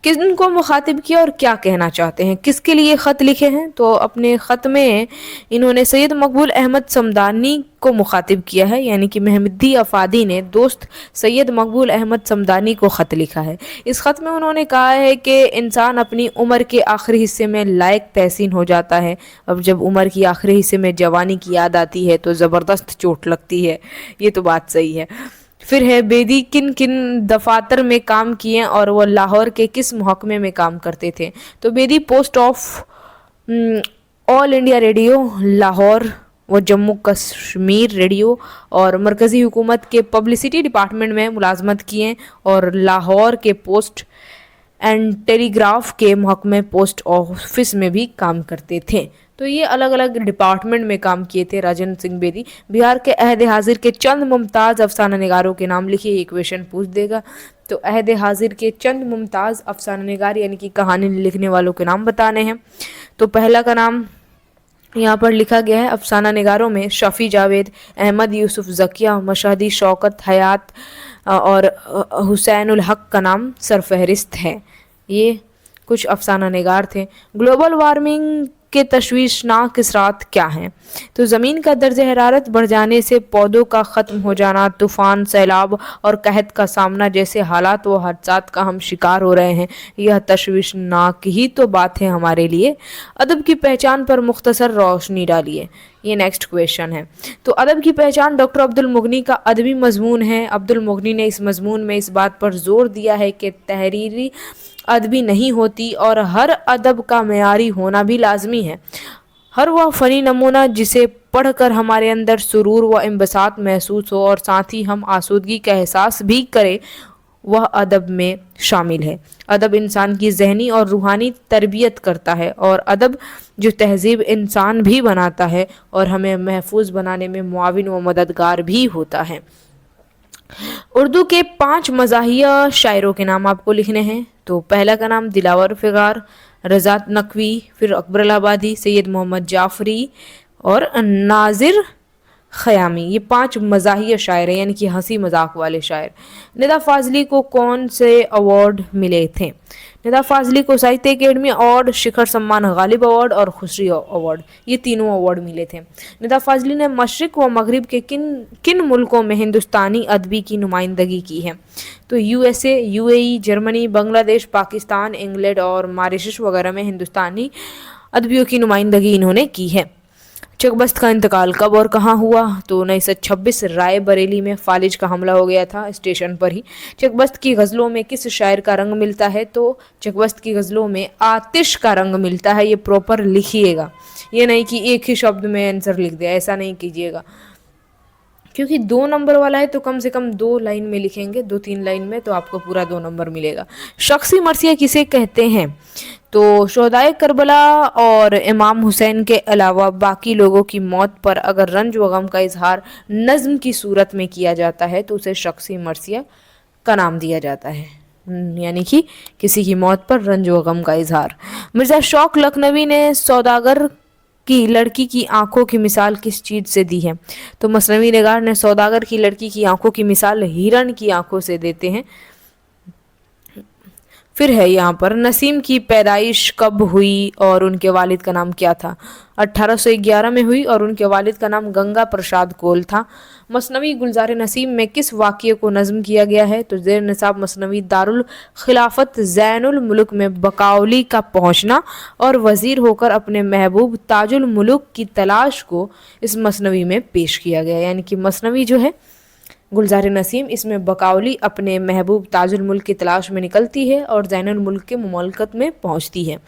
किन को मुखातिब किया और क्या कहना चाहते हैं, किसके लिए ख़त लिखे हैं? तो अपने ख़त में इन्होंने सैयद मकबूल अहमद समदानी को मुखातिब किया है, यानी कि मेहदी अफादी ने दोस्त सैयद मकबूल अहमद समदानी को ख़त लिखा है। इस ख़त में उन्होंने कहा है कि इंसान अपनी उम्र के आखिरी हिस्से में लायक तहसीन हो जाता है। अब जब उम्र की आखिरी हिस्से में जवानी की याद आती है तो ज़बरदस्त चोट लगती है, ये तो बात सही है। फिर है बेदी किन किन दफातर में काम किए और वो लाहौर के किस महकमे में काम करते थे? तो Bedi post of all India radio Lahore, वो जम्मू कश्मीर रेडियो और मरकज़ी हुकूमत के पब्लिसिटी डिपार्टमेंट में मुलाजमत किए, और लाहौर के पोस्ट एंड टेलीग्राफ के महकमे पोस्ट ऑफिस में भी काम करते थे। तो ये अलग अलग डिपार्टमेंट में काम किए थे राजन सिंह बेदी। बिहार के अहद हाजिर के चंद मुमताज़ अफसाना निगारों के नाम लिखिए, ये क्वेश्चन पूछ देगा। तो अहद हाजिर के चंद मुमताज़ अफसाना निगार यानी कि कहानी लिखने वालों के नाम बताने हैं। तो पहला का नाम यहाँ पर लिखा गया है अफसाना निगारों में शफ़ी जावेद, अहमद यूसुफ ज़किया, मशहदी शौकत हयात और हुसैनुल हक का नाम सरफहरिस्त है। ये कुछ अफसाना निगार थे। ग्लोबल वार्मिंग के तशवीशनाक असरात क्या हैं? तो ज़मीन का दर्ज हरारत बढ़ जाने से पौधों का ख़त्म हो जाना, तूफ़ान, सैलाब और कहत का सामना जैसे हालात व हादसात का हम शिकार हो रहे हैं, यह तशवीशनाक ही तो बात है हमारे लिए। अदब की पहचान पर मुख्तसर रोशनी डालिए, ये नेक्स्ट क्वेश्चन है। तो अदब की पहचान डॉक्टर अब्दुल मुगनी का अदबी मजमून है। अब्दुल मुगनी ने इस मजमून में इस बात पर जोर दिया है कि तहरीरी अदबी नहीं होती और हर अदब का मेयारी होना भी लाजमी है। हर वह फ़नी नमूना जिसे पढ़कर हमारे अंदर सुरूर व इंबसात महसूस हो और साथ ही हम आसूदगी का एहसास भी करें, वह अदब में शामिल है। अदब इंसान की ज़हनी और रूहानी तरबियत करता है, और अदब जो तहज़ीब इंसान भी बनाता है और हमें महफूज बनाने में मुआविन व मददगार भी होता है। उर्दू के 5 मज़ाहिया शायरों के नाम आपको लिखने हैं। तो पहला का नाम दिलावर फिगार, रज़ा नकवी, फिर अकबर इलाहाबादी, सैयद मोहम्मद जाफरी और नाजिर ख़यामी। ये 5 मज़ाहिया शायर हैं, यानी कि हंसी मजाक वाले शायर। निदा फाजली को कौन से अवार्ड मिले थे? निदा फाजली को साहित्य अकेडमी अवार्ड, शिखर सम्मान गालिब अवार्ड और खुसरी अवार्ड, ये तीनों अवार्ड मिले थे। निदा फाजली ने मशरिक़ व मगरिब के किन मुल्कों में हिंदुस्तानी अदबी की नुमाइंदगी की है? तो USA, UAE, Germany, Bangladesh, Pakistan, England और मॉरिशस वगैरह में हिंदुस्तानी अदबियों की नुमाइंदगी इन्होंने की है। चकबस्त का इंतकाल कब और कहाँ हुआ? तो 1926 राय बरेली में फालिज का हमला हो गया था, स्टेशन पर ही। चकबस्त की गज़लों में किस शायर का रंग मिलता है? तो चकबस्त की गज़लों में आतिश का रंग मिलता है। ये प्रॉपर लिखिएगा, ये नहीं कि एक ही शब्द में आंसर लिख दिया, ऐसा नहीं कीजिएगा, क्योंकि 2 नंबर वाला है तो कम से कम 2 लाइन में लिखेंगे, 2-3 लाइन में तो आपको पूरा 2 नंबर मिलेगा। शख्सी मर्सिया किसे कहते हैं? तो शोहदाए करबला और इमाम हुसैन के अलावा बाकी लोगों की मौत पर अगर रंज व गम का इजहार नज़्म की सूरत में किया जाता है तो उसे शख्सी मर्सिया का नाम दिया जाता है, यानी कि किसी की मौत पर रंज व गम का इजहार। मिर्ज़ा शौक लखनवी ने सौदागर की लड़की की आंखों की मिसाल किस चीज़ से दी है? तो मसनवी निगार ने सौदागर की लड़की की आंखों की मिसाल हिरन की आंखों से देते हैं। फिर है यहाँ पर नसीम की पैदाइश कब हुई और उनके वालिद का नाम क्या था। 1811 में हुई और उनके वालिद का नाम गंगा प्रसाद कोल था। मसनवी गुलजार नसीम में किस वाक़ये को नज़्म किया गया है। तो ज़ेर निसाब मसनवी दारुल खिलाफत ज़ैनुल मुल्क में बकाउली का पहुँचना और वज़ीर होकर अपने महबूब ताजुल मुल्क की तलाश को इस मसनवी में पेश किया गया। यानी कि मसनवी जो है गुलजार नसीम, इसमें बकाउली अपने महबूब ताजुल मुल्क की तलाश में निकलती है और ज़ैनुल मुल्क के मुमलकत में पहुंचती है।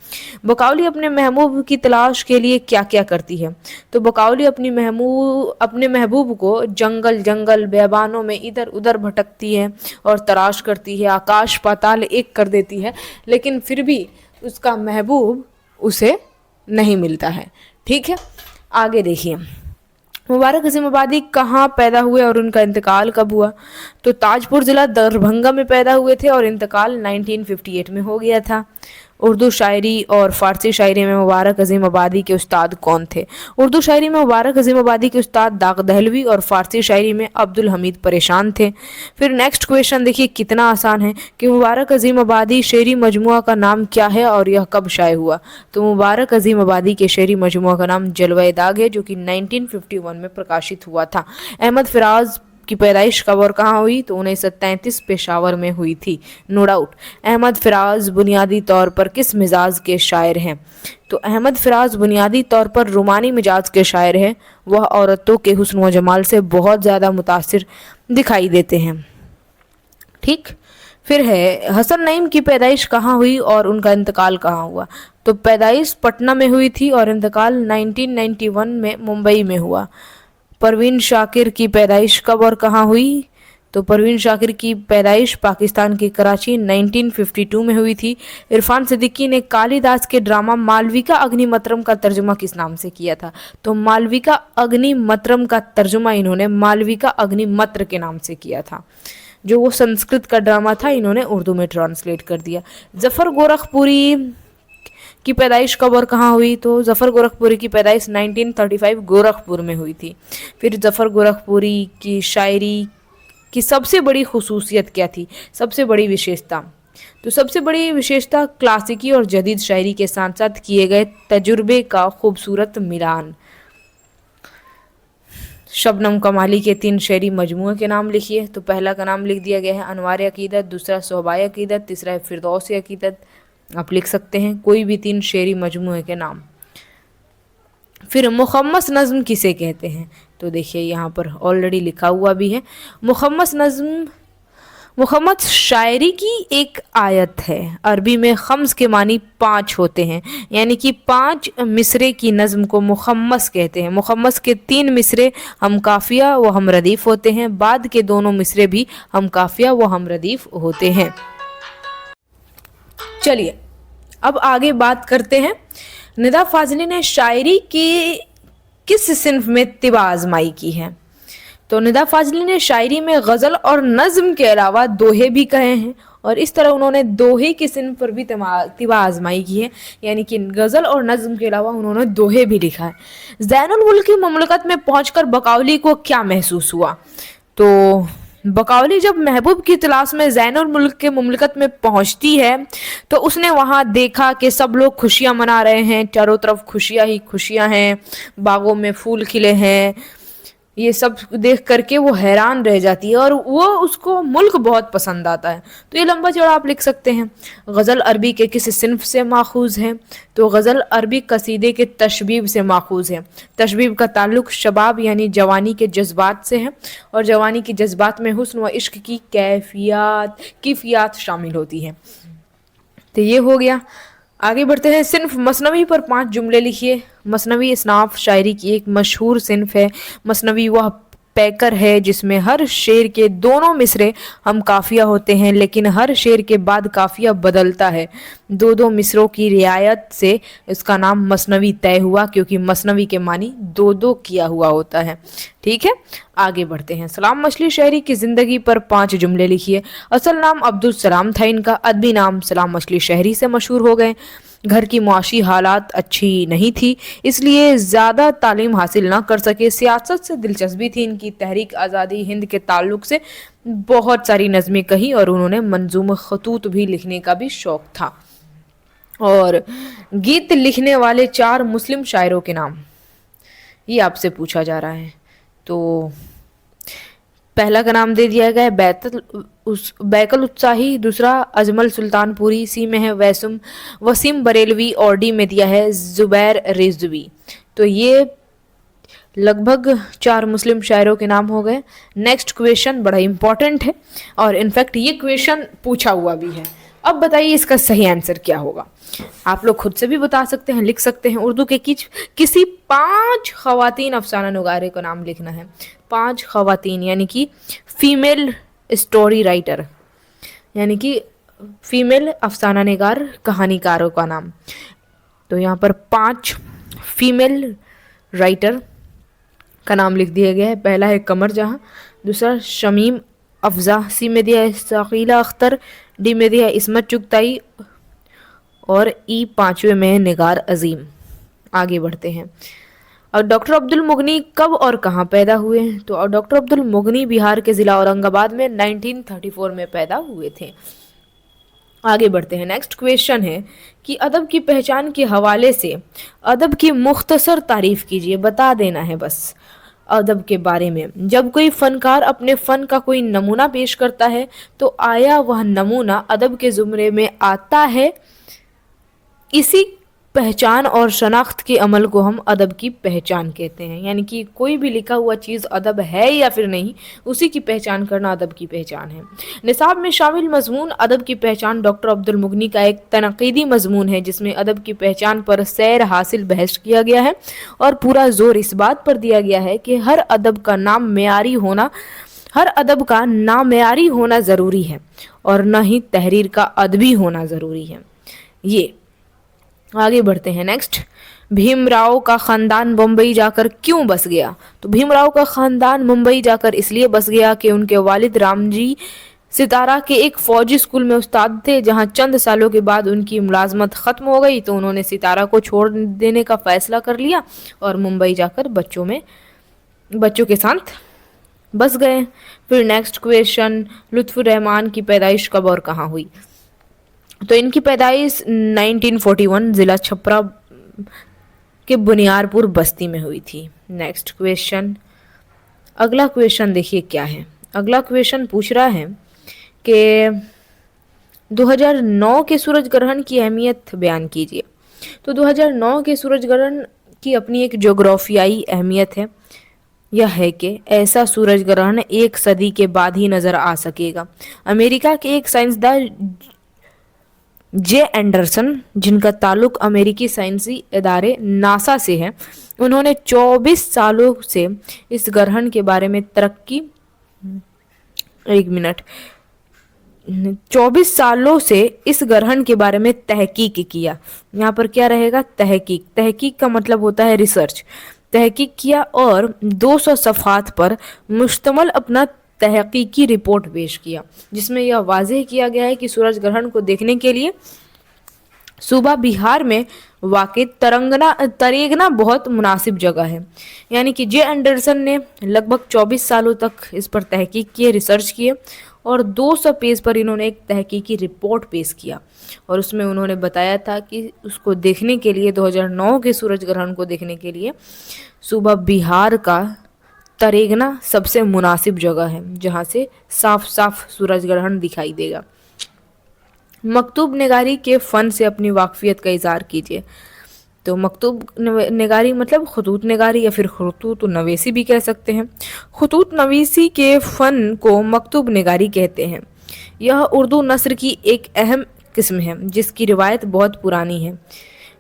बकाउली अपने महबूब की तलाश के लिए क्या क्या करती है। तो बकाउली अपने महबूब को जंगल जंगल बेबानों में इधर उधर भटकती है और तलाश करती है, आकाश पाताल एक कर देती है, लेकिन फिर भी उसका महबूब उसे नहीं मिलता है। ठीक है, आगे देखिए, मुबारक अज़ीम आबादी कहाँ पैदा हुए और उनका इंतकाल कब हुआ। तो ताजपुर ज़िला दरभंगा में पैदा हुए थे और इंतकाल 1958 में हो गया था। उर्दू शायरी और फ़ारसी शायरी में मुबारक अज़ीम आबादी के उस्ताद कौन थे। उर्दू शायरी में मुबारक अज़ीम आबादी के उस्ताद दाग दहलवी और फ़ारसी शायरी में अब्दुल हमीद परेशान थे। फिर नेक्स्ट क्वेश्चन देखिए कितना आसान है कि मुबारक अज़ीम आबादी शेरी मजमुआ का नाम क्या है और यह कब शाये हुआ। तो मुबारक अज़ीम आबादी के शेरी मजमुआ का नाम जलवाए दाग है, जो कि 1951 में प्रकाशित हुआ था। अहमद फ़राज की पैदाइश कब और कहाँ हुई। तो 1933 पेशावर में हुई थी। नो डाउट अहमद फ़राज बुनियादी तौर पर किस मिजाज के शायर हैं। तो अहमद फ़राज बुनियादी तौर पर रोमानी मिजाज के शायर हैं। वह औरतों के हुस्न व जमाल से बहुत ज़्यादा मुतासिर दिखाई देते हैं। ठीक, फिर है हसन नईम की पैदाइश कहाँ हुई और उनका इंतकाल कहाँ हुआ। तो पैदाइश पटना में हुई थी और इंतकाल 1991 में मुंबई में हुआ। परवीन शाकिर की पैदाइश कब और कहाँ हुई। तो परवीन शाकिर की पैदाइश पाकिस्तान की कराची 1952 में हुई थी। इरफान सिद्दीकी ने कालिदास के ड्रामा मालविका अग्निमत्रम का तर्जुमा किस नाम से किया था। तो मालविका अग्निमत्रम का तर्जुमा इन्होंने मालविका अग्निमत्र के नाम से किया था। जो वो संस्कृत का ड्रामा था, इन्होंने उर्दू में ट्रांसलेट कर दिया। जफ़र गोरखपुरी की पैदाइश कब और कहाँ हुई। तो जफ़र गोरखपुरी की पैदाइश 1935 गोरखपुर में हुई थी। फिर जफ़र गोरखपुरी की शायरी की सबसे बड़ी खुसूसियत क्या थी, सबसे बड़ी विशेषता। तो सबसे बड़ी विशेषता क्लासिकी और जदीद शायरी के साथ साथ किए गए तजुर्बे का खूबसूरत मिलान। शबनम कमाली के 3 शेरी मजमूए के नाम लिखिए। तो पहला का नाम लिख दिया गया है अनवार अकीदत, दूसरा सोहबाए अकीदत, तीसरा है फिरदौस अकीदत। आप लिख सकते हैं कोई भी 3 शेरी मजमूए के नाम। फिर मुखम्मस नज़्म किसे कहते हैं। तो देखिए यहाँ पर ऑलरेडी लिखा हुआ भी है। मुखम्मस शायरी की एक आयत है। अरबी में खम्स के मानी 5 होते हैं, यानी कि 5 मिसरे की नज़्म को मुखम्मस कहते हैं। मुखम्मस के 3 मिसरे हम काफिया व हम रदीफ़ होते हैं, बाद के दोनों मिसरे भी हम काफिया व हम रदीफ़ होते हैं। चलिए अब आगे बात करते हैं। निदा फाजली ने शायरी की किस सिन्फ में तिबा आजमाई की है। तो निदा फाजली ने शायरी में गज़ल और नज़्म के अलावा दोहे भी कहे हैं और इस तरह उन्होंने दोहे की सिन्फ पर भी तिबा आजमाई की है, यानी कि गज़ल और नज़्म के अलावा उन्होंने दोहे भी लिखा है। ज़ैनुल मुल्क की मुमलकत में पहुंचकर बकाउली को क्या महसूस हुआ। तो बकाउली जब महबूब की तलाश में ज़ैनुल मुल्क के मुमलकत में पहुंचती है तो उसने वहां देखा कि सब लोग खुशियां मना रहे हैं, चारों तरफ खुशियां ही खुशियां हैं, बागों में फूल खिले हैं। ये सब देख करके वो हैरान रह जाती है और वो उसको मुल्क बहुत पसंद आता है। तो ये लंबा चौड़ा आप लिख सकते हैं। गज़ल अरबी के किस सिन्फ से माखूज़ है। तो गज़ल अरबी कसीदे के तशबीब से माखूज़ है। तशबीब का ताल्लुक शबाब यानी जवानी के जज्बात से है और जवानी के जज्बात में हुस्न व इश्क की कैफियत शामिल होती है। तो ये हो गया। आगे बढ़ते हैं। सिन्फ मसनवी पर 5 जुमले लिखिए। मसनवी इसनाफ शायरी की एक मशहूर सिन्फ है। मसनवी वह पैकर है जिसमें हर शेर के दोनों मिसरे हम काफिया होते हैं, लेकिन हर शेर के बाद काफिया बदलता है। 2 मिसरों की रियायत से इसका नाम मसनवी तय हुआ, क्योंकि मसनवी के मानी 2 किया हुआ होता है। ठीक है, आगे बढ़ते हैं। सलाम मछली शायरी की ज़िंदगी पर 5 जुमले लिखिए। असल नाम अब्दुल सलाम था इनका, अदबी नाम सलाम मछली शायरी से मशहूर हो गए। گھر کی معاشی حالات اچھی نہیں تھی، اس لیے زیادہ تعلیم حاصل نہ کر سکے۔ سیاست سے دلچسپی تھی ان کی، تحریک آزادی ہند کے تعلق سے بہت ساری نظمیں کہیں اور انہوں نے منظوم خطوط بھی لکھنے کا بھی شوق تھا۔ اور گیت لکھنے والے 4 مسلم شاعروں کے نام یہ آپ سے پوچھا جا رہا ہے۔ تو پہلا کا نام دے دیا گیا ہے بیکل اتساہی، دوسرا اجمل سلطان پوری، سی میں ہے وسیم بریلوی، اور ڈی میں دیا ہے زبیر رضوی۔ تو یہ لگ بھگ 4 مسلم شاعروں کے نام ہو گئے۔ نیکسٹ کویشچن بڑا امپورٹنٹ ہے اور انفیکٹ یہ کویشچن پوچھا ہوا بھی ہے۔ اب بتائیے اس کا صحیح آنسر کیا ہوگا؟ آپ لوگ خود سے بھی بتا سکتے ہیں، لکھ سکتے ہیں۔ اردو کے کسی 5 خواتین افسانہ نگارے کا نام لکھنا ہے۔ 5 خواتین یعنی کہ فیمیل اسٹوری رائٹر، یعنی کہ فیمیل افسانہ نگار کہانی کاروں کا نام۔ تو یہاں پر 5 فیمیل رائٹر کا نام لکھ دیا گیا ہے۔ پہلا ہے قمر جہاں، دوسرا شمیم افزا، سی میں دیا ہے ثقیلہ اختر، ڈی میں دیا ہے عصمت چغتائی، اور ای 5ویں میں نگار عظیم۔ آگے بڑھتے ہیں۔ اور ڈاکٹر عبد المغنی کب اور کہاں پیدا ہوئے ہیں؟ تو ڈاکٹر عبد المغنی بہار کے ضلع اورنگ آباد میں 1934 میں پیدا ہوئے تھے۔ آگے بڑھتے ہیں۔ نیکسٹ کویشچن ہے کہ ادب کی پہچان کے حوالے سے ادب کی مختصر تعریف کیجیے، بتا دینا ہے بس ادب کے بارے میں۔ جب کوئی فنکار اپنے فن کا کوئی نمونہ پیش کرتا ہے تو آیا وہ نمونہ ادب کے زمرے میں آتا ہے؟ اسی پہچان اور شناخت کے عمل کو ہم ادب کی پہچان کہتے ہیں، یعنی کہ کوئی بھی لکھا ہوا چیز ادب ہے یا پھر نہیں، اسی کی پہچان کرنا ادب کی پہچان ہے۔ نصاب میں شامل مضمون ادب کی پہچان ڈاکٹر عبد المغنی کا ایک تنقیدی مضمون ہے جس میں ادب کی پہچان پر سیر حاصل بحث کیا گیا ہے اور پورا زور اس بات پر دیا گیا ہے کہ ہر ادب کا نامعیاری ہونا ضروری ہے اور نہ ہی تحریر کا ادبی ہونا ضروری ہے۔ یہ آگے بڑھتے ہیں۔ نیکسٹ، بھیم راؤ کا خاندان بمبئی جا کر کیوں بس گیا؟ تو بھیم راؤ کا خاندان ممبئی جا کر اس لیے بس گیا کہ ان کے والد رام جی ستارہ کے ایک فوجی اسکول میں استاد تھے، جہاں چند سالوں کے بعد ان کی ملازمت ختم ہو گئی تو انہوں نے ستارہ کو چھوڑ دینے کا فیصلہ کر لیا اور ممبئی جا کر بچوں کے ساتھ بس گئے۔ پھر نیکسٹ کویشچن، لطف الرحمان کی پیدائش کب اور کہاں ہوئی؟ تو ان کی پیدائش 1941 ضلع چھپرا کے بنیار پور بستی میں ہوئی تھی۔ نیکسٹ کویشچن، اگلا کویشچن دیکھیے کیا ہے۔ اگلا کویشچن پوچھ رہا ہے کہ 2009 کے سورج گرہن کی اہمیت بیان کیجیے۔ تو 2009 کے سورج گرہن کی اپنی ایک جغرافیائی اہمیت ہے۔ یہ ہے کہ ایسا سورج گرہن 1 صدی کے بعد ہی نظر آ سکے گا۔ امریکہ کے ایک سائنسداں جے اینڈرسن، جن کا تعلق امریکی سائنسی ادارے ناسا سے ہے، انہوں نے 24 سالوں سے اس گرہن کے بارے میں تحقیق کیا۔ یہاں پر کیا رہے گا؟ تحقیق کا مطلب ہوتا ہے ریسرچ۔ تحقیق کیا اور 200 صفحات پر مشتمل اپنا تحقیقی رپورٹ پیش کیا، جس میں یہ واضح کیا گیا ہے کہ سورج گرہن کو دیکھنے کے لیے صوبہ بہار میں واقع تریگنا بہت مناسب جگہ ہے۔ یعنی کہ جے اینڈرسن نے لگ بھگ 24 سالوں تک اس پر تحقیق کیے، ریسرچ کیے، اور 200 پیج پر انہوں نے ایک تحقیقی رپورٹ پیش کیا، اور اس میں انہوں نے بتایا تھا کہ اس کو دیکھنے کے لیے 2009 کے سورج گرہن کو دیکھنے کے لیے صوبہ بہار کا تریگنا سب سے مناسب جگہ ہے، جہاں سے صاف سورج گرہن دکھائی دے گا۔ مکتوب نگاری کے فن سے اپنی واقفیت کا اظہار کیجیے۔ تو مکتوب نگاری مطلب خطوط نگاری یا پھر خطوط نویسی بھی کہہ سکتے ہیں۔ خطوط نویسی کے فن کو مکتوب نگاری کہتے ہیں۔ یہ اردو نثر کی ایک اہم قسم ہے جس کی روایت بہت پرانی ہے۔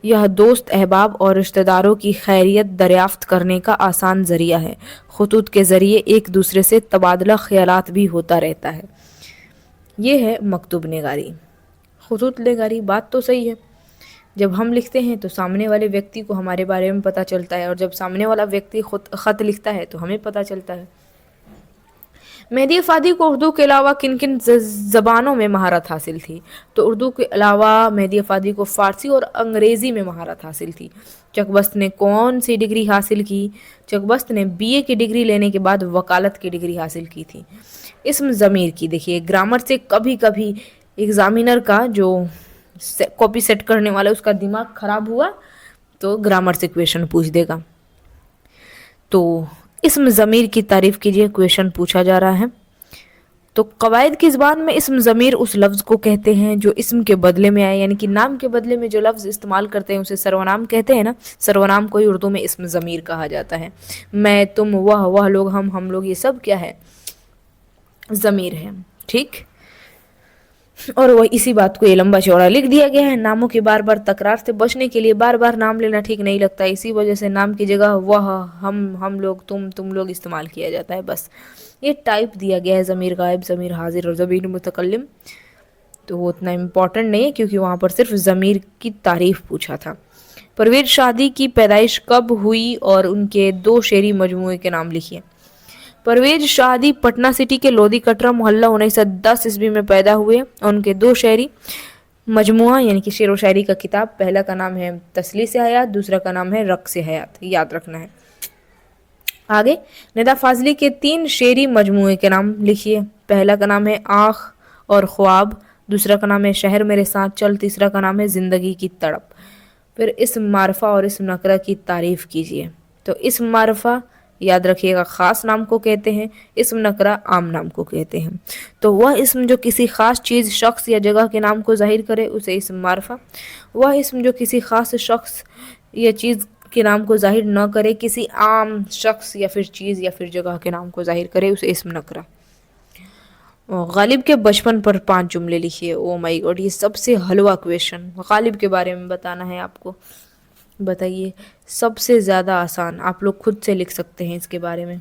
یہ دوست احباب اور رشتہ داروں کی خیریت دریافت کرنے کا آسان ذریعہ ہے۔ خطوط کے ذریعے ایک دوسرے سے تبادلہ خیالات بھی ہوتا رہتا ہے۔ یہ ہے مکتوب نگاری۔ خطوط نگاری بات تو صحیح ہے، جب ہم لکھتے ہیں تو سامنے والے ویکتی کو ہمارے بارے میں پتہ چلتا ہے، اور جب سامنے والا ویکتی خط لکھتا ہے تو ہمیں پتہ چلتا ہے۔ मेहदी अफादी को उर्दू के अलावा किन किन ज़बानों में महारत हासिल थी? तो उर्दू के अलावा मेहदी अफादी को फ़ारसी और अंग्रेज़ी में महारत हासिल थी। चकबस्त ने कौन सी डिग्री हासिल की? चकबस्त ने बीए की डिग्री लेने के बाद वकालत की डिग्री हासिल की थी। इस्म ज़मीर की देखिए, ग्रामर से कभी कभी एग्जामिनर का जो कॉपी सेट करने वाला उसका दिमाग खराब हुआ तो ग्रामर से क्वेश्चन पूछ देगा। तो इस्म ज़मीर की तारीफ कीजिए, क्वेश्चन पूछा जा रहा है। तो कवायद की ज़बान में इस्म ज़मीर उस लफ्ज़ को कहते हैं जो इस्म के बदले में आए, यानी कि नाम के बदले में जो लफ्ज़ इस्तेमाल करते हैं उसे सर्वनाम कहते हैं ना। सर्वनाम को ही उर्दू में इस्म ज़मीर कहा जाता है। मैं, तुम, वह लोग, हम लोग, ये सब क्या है? ज़मीर है। ठीक, और वह इसी बात को ये लंबा चौड़ा लिख दिया गया है। नामों की बार बार तकरार से बचने के लिए बार बार नाम लेना ठीक नहीं लगता, इसी वजह से नाम की जगह वह, हम लोग, तुम लोग इस्तेमाल किया जाता है। बस ये टाइप दिया गया है, ज़मीर गायब, ज़मीर हाजिर और ज़मीर मुतकल्लिम, तो वो उतना इम्पॉर्टेंट नहीं है क्योंकि वहाँ पर सिर्फ ज़मीर की तारीफ पूछा था। परवेज़ शादी की पैदाइश कब हुई और उनके 2 शेरी मजमूए के नाम लिखिए। परवेज शादी पटना सिटी के लोधी कटरा मोहल्ला 1910 ईस्वी में पैदा हुए। उनके 2 शायरी मजमुआ यानी कि शेर व शायरी का किताब, पहला का नाम है तसली से हयात, दूसरा का नाम है रक़्स से हयात, याद रखना है। आगे निदा फाजली के 3 शेरी मजमुए के नाम लिखिए। पहला का नाम है आँख और ख्वाब, दूसरा का नाम है शहर मेरे साथ चल, तीसरा का नाम है ज़िंदगी की तड़प। फिर इस्म मारफा और इस्म नकरा की तारीफ़ कीजिए। तो इस्म मारफा याद रखिएगा ख़ास नाम को कहते हैं, इस्म नकरा आम नाम को कहते हैं। तो वह इस्म जो किसी ख़ास चीज़, शख्स या जगह के नाम को ज़ाहिर करे उसे इस्म मारफा, वह इस्म जो किसी ख़ास शख्स या चीज़ के नाम को ज़ाहिर न करे, किसी आम शख्स या फिर चीज़ या फिर जगह के नाम को ज़ाहिर करे उसे इस्म नकरा। गालिब के बचपन पर 5 जुमले लिखिए। ओ माय गॉड, ये सबसे हलवा क्वेश्चन, गालिब के बारे में बताना है आपको। बताइए, सबसे ज़्यादा आसान, आप लोग खुद से लिख सकते हैं इसके बारे में।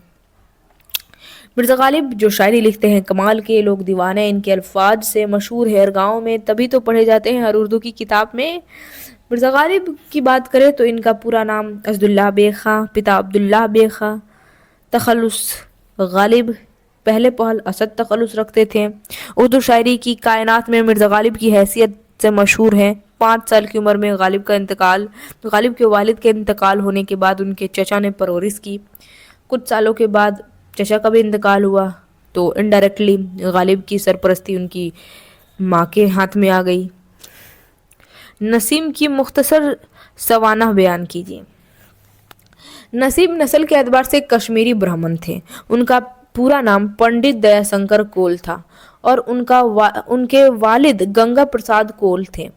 मिर्ज़ा गालिब जो शायरी लिखते हैं कमाल के, लोग दीवाने इनके अल्फाज से मशहूर है हर गाँव में, तभी तो पढ़े जाते हैं हर उर्दू की किताब में। मिर्ज़ा गालिब की बात करें तो इनका पूरा नाम असदुल्लाह बेग खां, पिता अब्दुल्लाह बेग खां, तखल्लुस गालिब, पहले पहल असद तखल्लुस रखते थे। उर्दू शायरी की कायनात में मिर्ज़ा गालिब की हैसियत से मशहूर है। 5 साल की उम्र में गालिब के वालिद के इंतकाल होने के बाद उनके चचा ने परवरिश की। कुछ सालों के बाद चचा का भी इंतकाल हुआ तो इनडायरेक्टली गालिब की सरपरस्ती उनकी माँ के हाथ में आ गई। नसीम की मुख्तसर सवाना बयान कीजिए। नसीब नस्ल के एतबार से कश्मीरी ब्राह्मण थे। उनका पूरा नाम पंडित दयाशंकर कोल था और उनके वालिद गंगा प्रसाद कोल थे।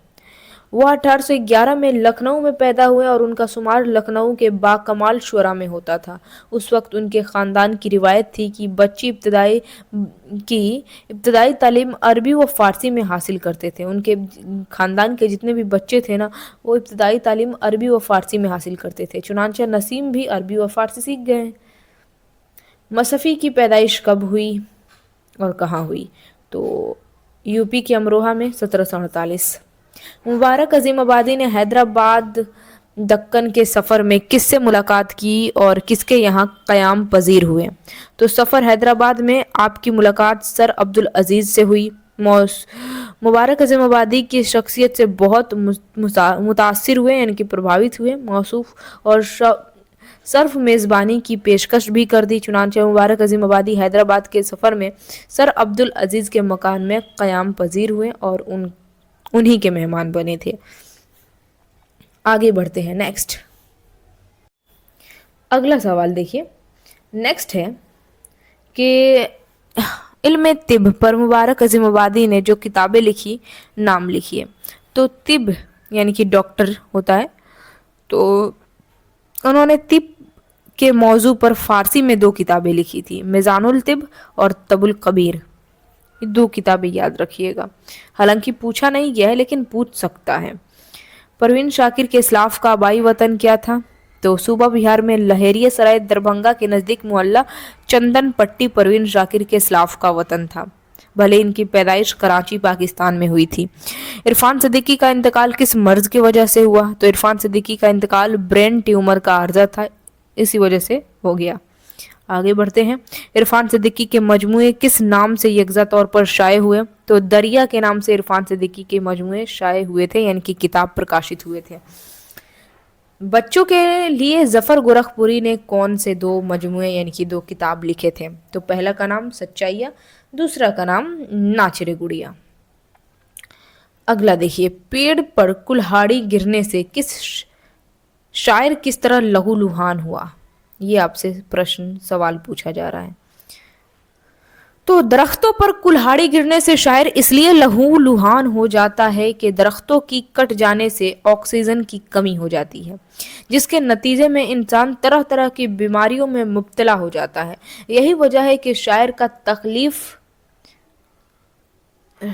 वह 1811 में लखनऊ में पैदा हुए और उनका शुमार लखनऊ के बाकमाल शुरा में होता था। उस वक्त उनके ख़ानदान की रिवायत थी कि बच्चे इब्तदाई तालीम अरबी व फ़ारसी में हासिल करते थे। उनके ख़ानदान के जितने भी बच्चे थे ना, वो इब्तदाई तालीम अरबी व फ़ारसी में हासिल करते थे। चुनांचे नसीम भी अरबी व फ़ारसी सीख गए। मसफ़ी की पैदाइश कब हुई और कहाँ हुई? तो यूपी के अमरोहा में 1748। मुबारक अजीम आबादी ने हैदराबाद दक्कन के सफ़र में किससे मुलाकात की और किसके यहाँ क़याम पजीर हुए? तो सफ़र हैदराबाद में आपकी मुलाकात सर अब्दुल अजीज़ से हुई। मुबारक अजीम आबादी की शख्सियत से बहुत मुतासिर हुए, यानी कि प्रभावित हुए, मौसूफ और सर्फ मेज़बानी की पेशकश भी कर दी। चुनांचे मुबारक अजीम आबादी हैदराबाद के सफ़र में सर अब्दुल अजीज़ के मकान में क़याम पजीर हुए और उन्हीं के मेहमान बने थे। आगे बढ़ते हैं। नेक्स्ट अगला सवाल देखिए। नेक्स्ट है कि इल्म तिब पर मुबारक अजीम आबादी ने जो किताबें लिखी, नाम लिखिए। तो तिब यानी कि डॉक्टर होता है, तो उन्होंने तिब के मौजू पर फ़ारसी में 2 किताबें लिखी थी, मिज़ानुल तिब और तबुल कबीर। 2 किताबें याद रखिएगा, हालांकि पूछा नहीं गया है लेकिन पूछ सकता है। परवीन शाकिर के इस्लाफ का आबाई वतन क्या था? तो सूबा बिहार में लहेरिया सराय दरभंगा के नज़दीक मोहल्ला चंदन पट्टी परवीन शाकिर के इस्लाफ का वतन था, भले इनकी पैदाइश कराची पाकिस्तान में हुई थी। इरफान सिद्दीकी का इंतकाल किस मर्ज की वजह से हुआ? तो इरफान सिद्दीकी का इंतकाल ब्रेन ट्यूमर का अर्जा था, इसी वजह से हो गया। आगे बढ़ते हैं। इरफान सिद्दीकी के मजमूए किस नाम से यकजा तौर पर शाये हुए? तो दरिया के नाम से इरफान सिद्दीकी के मजमूए शाये हुए थे, यानी कि किताब प्रकाशित हुए थे। बच्चों के लिए जफर गोरखपुरी ने कौन से 2 मजमूए यानी कि 2 किताब लिखे थे? तो पहला का नाम सच्चाइयाँ, दूसरा का नाम नाचरे गुड़िया। अगला देखिए, पेड़ पर कुल्हाड़ी गिरने से किस शायर किस तरह लहूलुहान हुआ? ये आपसे प्रश्न सवाल पूछा जा रहा है। तो दरख्तों पर कुल्हाड़ी गिरने से शायर इसलिए लहूलुहान हो जाता है कि दरख्तों की कट जाने से ऑक्सीजन की कमी हो जाती है, जिसके नतीजे में इंसान तरह तरह की बीमारियों में मुब्तला हो जाता है। यही वजह है कि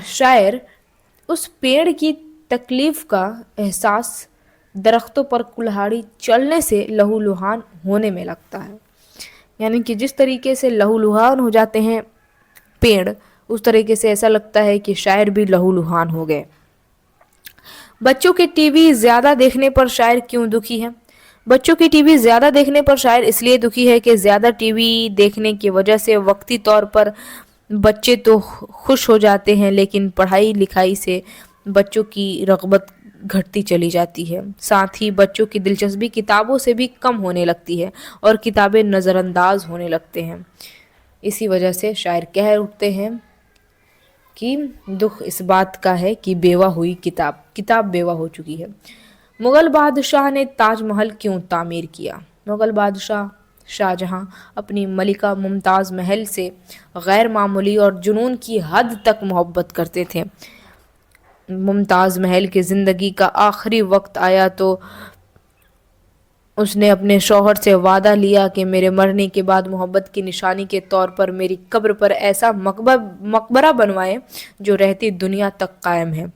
शायर उस पेड़ की तकलीफ का एहसास दरख्तों पर कुल्हाड़ी चलने से लहूलुहान होने में लगता है। यानी कि जिस तरीके से लहूलुहान हो जाते हैं पेड़, उस तरीके से ऐसा लगता है कि शायर भी लहूलुहान हो गए। बच्चों के टीवी ज्यादा देखने पर शायर क्यों दुखी है? बच्चों की टीवी ज्यादा देखने पर शायर इसलिए दुखी है कि ज्यादा टीवी देखने की वजह से वक्ती तौर पर बच्चे तो खुश हो जाते हैं, लेकिन पढ़ाई लिखाई से बच्चों की रग़बत घटती चली जाती है। साथ ही बच्चों की दिलचस्पी किताबों से भी कम होने लगती है और किताबें नज़रअंदाज होने लगते हैं। इसी वजह से शायर कह उठते हैं कि दुख इस बात का है कि बेवा हुई किताब बेवा हो चुकी है। मुग़ल बादशाह ने ताजमहल क्यों तामीर किया? मुग़ल बादशाह शाहजहां अपनी मलिका मुमताज़ महल से गैर मामूली और जुनून की हद तक मोहब्बत करते थे। मुमताज़ महल की ज़िंदगी का आखिरी वक्त आया तो उसने अपने शौहर से वादा लिया कि मेरे मरने के बाद मोहब्बत की निशानी के तौर पर मेरी कब्र पर ऐसा मकबरा बनवाएं जो रहती दुनिया तक कायम है।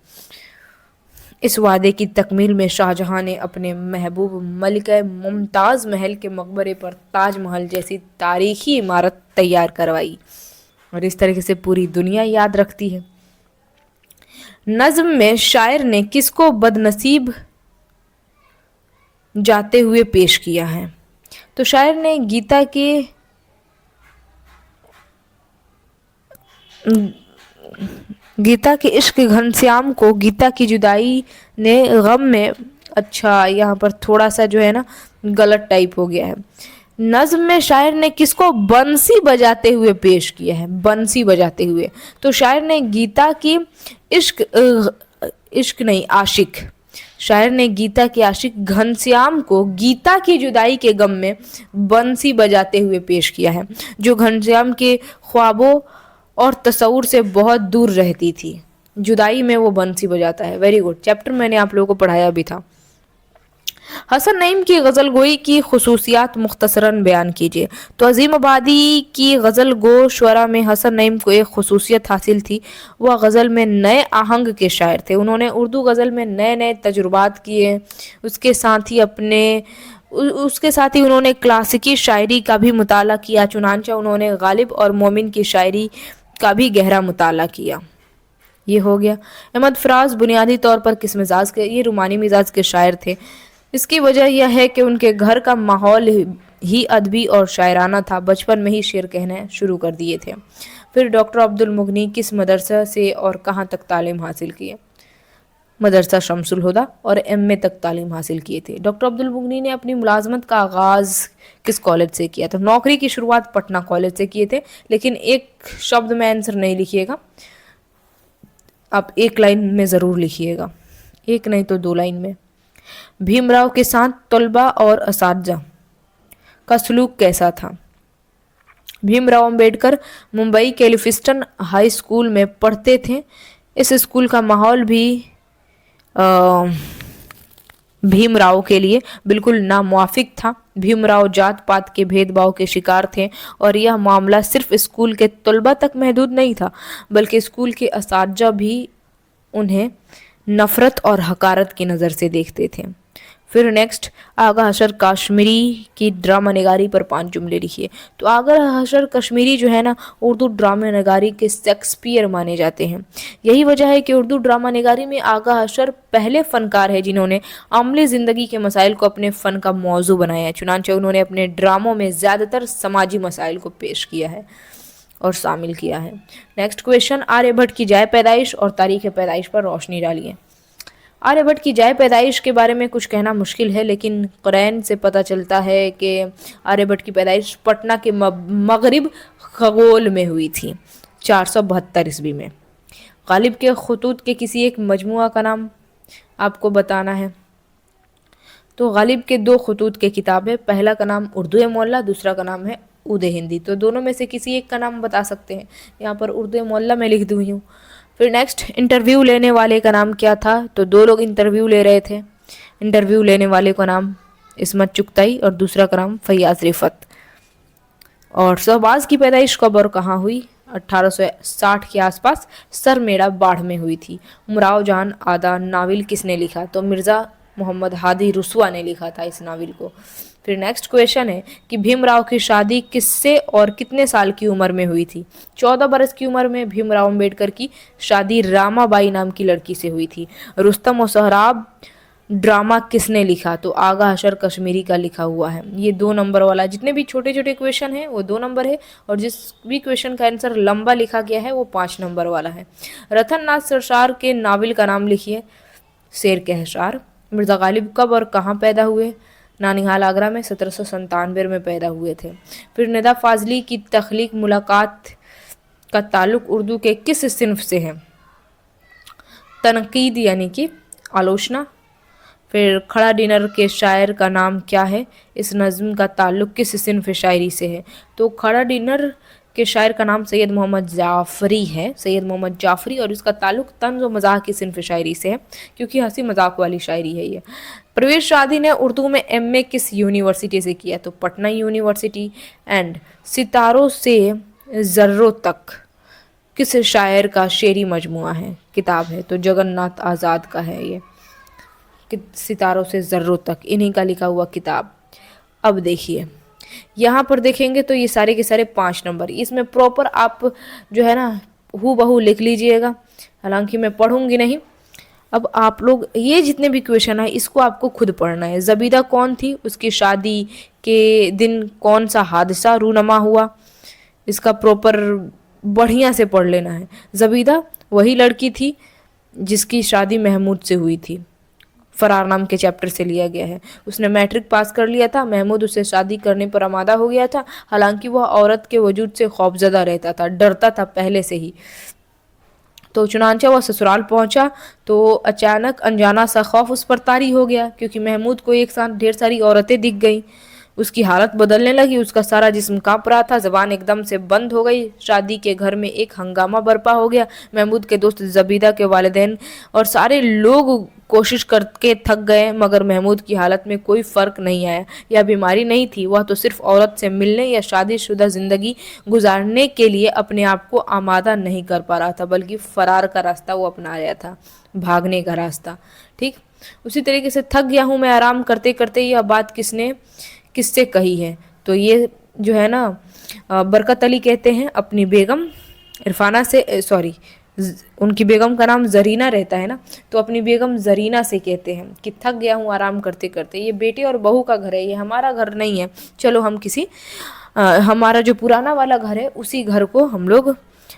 इस वादे की तकमील में शाहजहां ने अपने महबूब मलिका मुमताज़ महल के मकबरे पर ताजमहल जैसी तारीखी इमारत तैयार करवाई, और इस तरीके से पूरी दुनिया याद रखती है। नज़्म में शायर ने किसको बदनसीब जाते हुए पेश किया है? तो शायर ने गीता के इश्क घनश्याम को गीता की जुदाई ने गम में, अच्छा यहाँ पर थोड़ा सा जो है ना गलत टाइप हो गया है। नज़्म में शायर ने किसको बंसी बजाते हुए पेश किया है? बंसी बजाते हुए। तो शायर ने गीता की आशिक, शायर ने गीता के आशिक घनश्याम को गीता की जुदाई के गम में बंसी बजाते हुए पेश किया है, जो घनश्याम के ख्वाबों और तस्वुर से बहुत दूर रहती थी। जुदाई में वो बंसी बजाता है। वेरी गुड, चैप्टर मैंने आप लोगों को पढ़ाया भी था। हसन नईम की गज़ल गोई की खुसूसियात मुख्तसरन बयान कीजिए। तो अजीम आबादी की गज़ल गो शुरा में हसन नईम को एक खुसूसियत हासिल थी, वह गज़ल में नए आहंग के शायर थे। उन्होंने उर्दू गज़ल में नए नए तजुर्बात किए। उसके साथ ही उन्होंने क्लासिकी शायरी का भी मुताला किया। चुनांचे उन्होंने गालिब और मोमिन की शायरी का भी गहरा मुताला किया। ये हो गया। अहमद फराज बुनियादी तौर पर किस मिजाज के? ये रुमानी मिजाज के शायर थे। इसकी वजह यह है कि उनके घर का माहौल ही अदबी और शायराना था। बचपन में ही शेर कहने शुरू कर दिए थे। फिर डॉक्टर अब्दुल मुगनी किस मदरसा से और कहाँ तक तालीम हासिल किए? मदरसा शमसुल हुदा और एमए तक तालीम हासिल किए थे। डॉक्टर अब्दुल मुगनी ने अपनी मुलाजमत का आगाज़ किस कॉलेज से किया था? नौकरी की शुरुआत पटना कॉलेज से किए थे, लेकिन एक शब्द में आंसर नहीं लिखिएगा, आप एक लाइन में ज़रूर लिखिएगा, एक नहीं तो 2 लाइन में। भीमराव के साथ तलबा और असातिज़ा का सलूक कैसा था? भीमराव अंबेडकर मुंबई के एलिफिंस्टन हाई स्कूल में पढ़ते थे। इस स्कूल का माहौल भी भीमराव के लिए बिल्कुल नामुवाफिक था। भीमराव जात पात के भेदभाव के शिकार थे और यह मामला सिर्फ स्कूल के तलबा तक महदूद नहीं था, बल्कि स्कूल के असातिज़ा भी उन्हें नफ़रत और हकारत की नज़र से देखते थे। फिर नेक्स्ट, आगा हशर कश्मीरी की ड्रामा निगारी पर 5 जुमले लिखिए। तो आगा हशर कश्मीरी जो है ना, उर्दू ड्रामा निगारी के शेक्सपियर माने जाते हैं। यही वजह है कि उर्दू ड्रामा निगारी में आगा हशर पहले फनकार है जिन्होंने अमली ज़िंदगी के मसाइल को अपने फ़न का मौजू बनाया है। चुनांचे उन्होंने अपने ड्रामों में ज़्यादातर समाजी मसाइल को पेश किया है और शामिल किया है। नेक्स्ट क्वेश्चन, आर्यभट्ट की जाए पैदाइश और तारीख़ पैदाइश पर रोशनी डालिए। आर्यभट्ट की जाए पैदाइश के बारे में कुछ कहना मुश्किल है, लेकिन कुरैन से पता चलता है कि आर्यभट्ट की पैदाइश पटना के मगरिब खगोल में हुई थी 472 ईस्वी में। गालिब के खतूत के किसी एक मजमुआ का नाम आपको बताना है। तो गालिब के 2 खतूत के किताब है, पहला का नाम उर्दू मोहल्ला, दूसरा का नाम है उदे हिंदी। तो दोनों में से किसी एक का नाम बता सकते हैं। यहाँ पर उर्दू मोहल्ला में लिख दी हूँ। फिर नेक्स्ट, इंटरव्यू लेने वाले का नाम क्या था। तो 2 लोग इंटरव्यू ले रहे थे। इंटरव्यू लेने वाले का नाम इस्मत चुगताई और दूसरा का नाम फैयाज रिफत। और शहबाज की पैदाइश कब और कहाँ हुई। 1860 के आसपास सरमेड़ा बाढ़ में हुई थी। उमराव जान आदा नावल किसने लिखा। तो मिर्ज़ा मोहम्मद हादी रुसवा ने लिखा था इस नावल को। फिर नेक्स्ट क्वेश्चन है कि भीमराव की शादी किससे और कितने साल की उम्र में हुई थी। 14 बरस की उम्र में भीमराव अम्बेडकर की शादी रामाबाई नाम की लड़की से हुई थी। रुस्तम और सोहराब ड्रामा किसने लिखा। तो आगा हशर कश्मीरी का लिखा हुआ है। ये 2 नंबर वाला, जितने भी छोटे छोटे क्वेश्चन हैं वो 2 नंबर है, और जिस भी क्वेश्चन का आंसर लंबा लिखा गया है वो 5 नंबर वाला है। रतन नाथ सरसार के नावल का नाम लिखिए। शेर के हशार। मिर्ज़ा गालिब कब और कहाँ पैदा हुए। नानिहाल आगरा में 1797 में पैदा हुए थे। फिर निदा फाजली की तख्लीक मुलाकात का ताल्लुक उर्दू के किस सिन्फ से है। तनकीद यानी कि आलोचना। फिर खड़ा डिनर के शायर का नाम क्या है। इस नज़्म का ताल्लुक किस सिन्फ शायरी से है। तो खड़ा डिनर के शायर का नाम सैयद मोहम्मद जाफ़री है, सैयद मोहम्मद जाफ़री, और इसका ताल्लुक तंज़ व मज़ाक की सिन्फ शायरी से है, क्योंकि हंसी मजाक वाली शायरी है ये। प्रवेश शादी ने उर्दू में एमए किस यूनिवर्सिटी से किया। तो पटना यूनिवर्सिटी। एंड सितारों से ज़र्रों तक किस शायर का शेरी मजमुआ है, किताब है। तो जगन्नाथ आज़ाद का है ये, सितारों से ज़र्रों तक, इन्हीं का लिखा हुआ किताब। अब देखिए यहाँ पर देखेंगे तो ये सारे के सारे 5 नंबर, इसमें प्रॉपर आप जो है ना हू बहू लिख लीजिएगा, हालांकि मैं पढ़ूंगी नहीं। अब आप लोग ये जितने भी क्वेश्चन है इसको आपको खुद पढ़ना है। ज़बीदा कौन थी, उसकी शादी के दिन कौन सा हादसा रूनमा हुआ, इसका प्रॉपर बढ़िया से पढ़ लेना है। ज़बीदा वही लड़की थी जिसकी शादी महमूद से हुई थी, फरार नाम के चैप्टर से लिया गया है। उसने मैट्रिक पास कर लिया था, महमूद उससे शादी करने पर आमादा हो गया था, हालांकि वह औरत के वजूद से खौफजदा रहता था, डरता था पहले से ही। तो चुनांचे वह ससुराल पहुंचा तो अचानक अनजाना सा खौफ उस पर तारी हो गया, क्योंकि महमूद को एक साथ ढेर सारी औरतें दिख गईं। उसकी हालत बदलने लगी, उसका सारा जिस्म कांप रहा था, ज़बान एकदम से बंद हो गई। शादी के घर में एक हंगामा बरपा हो गया। महमूद के दोस्त ज़बीदा के वालिदैन और सारे लोग कोशिश करके थक गए, मगर महमूद की हालत में कोई फ़र्क नहीं आया। यह बीमारी नहीं थी, वह तो सिर्फ औरत से मिलने या शादीशुदा ज़िंदगी गुजारने के लिए अपने आप को आमादा नहीं कर पा रहा था, बल्कि फ़रार का रास्ता वो अपना रहा था, भागने का रास्ता। ठीक उसी तरीके से थक गया हूँ मैं आराम करते करते, यह बात किससे कही है। तो ये जो है ना बरकत अली कहते हैं अपनी बेगम इरफाना से, सॉरी उनकी बेगम का नाम जरीना रहता है ना, तो अपनी बेगम जरीना से कहते हैं कि थक गया हूँ आराम करते करते। ये बेटे और बहू का घर है, ये हमारा घर नहीं है। चलो हम किसी हमारा जो पुराना वाला घर है उसी घर को हम लोग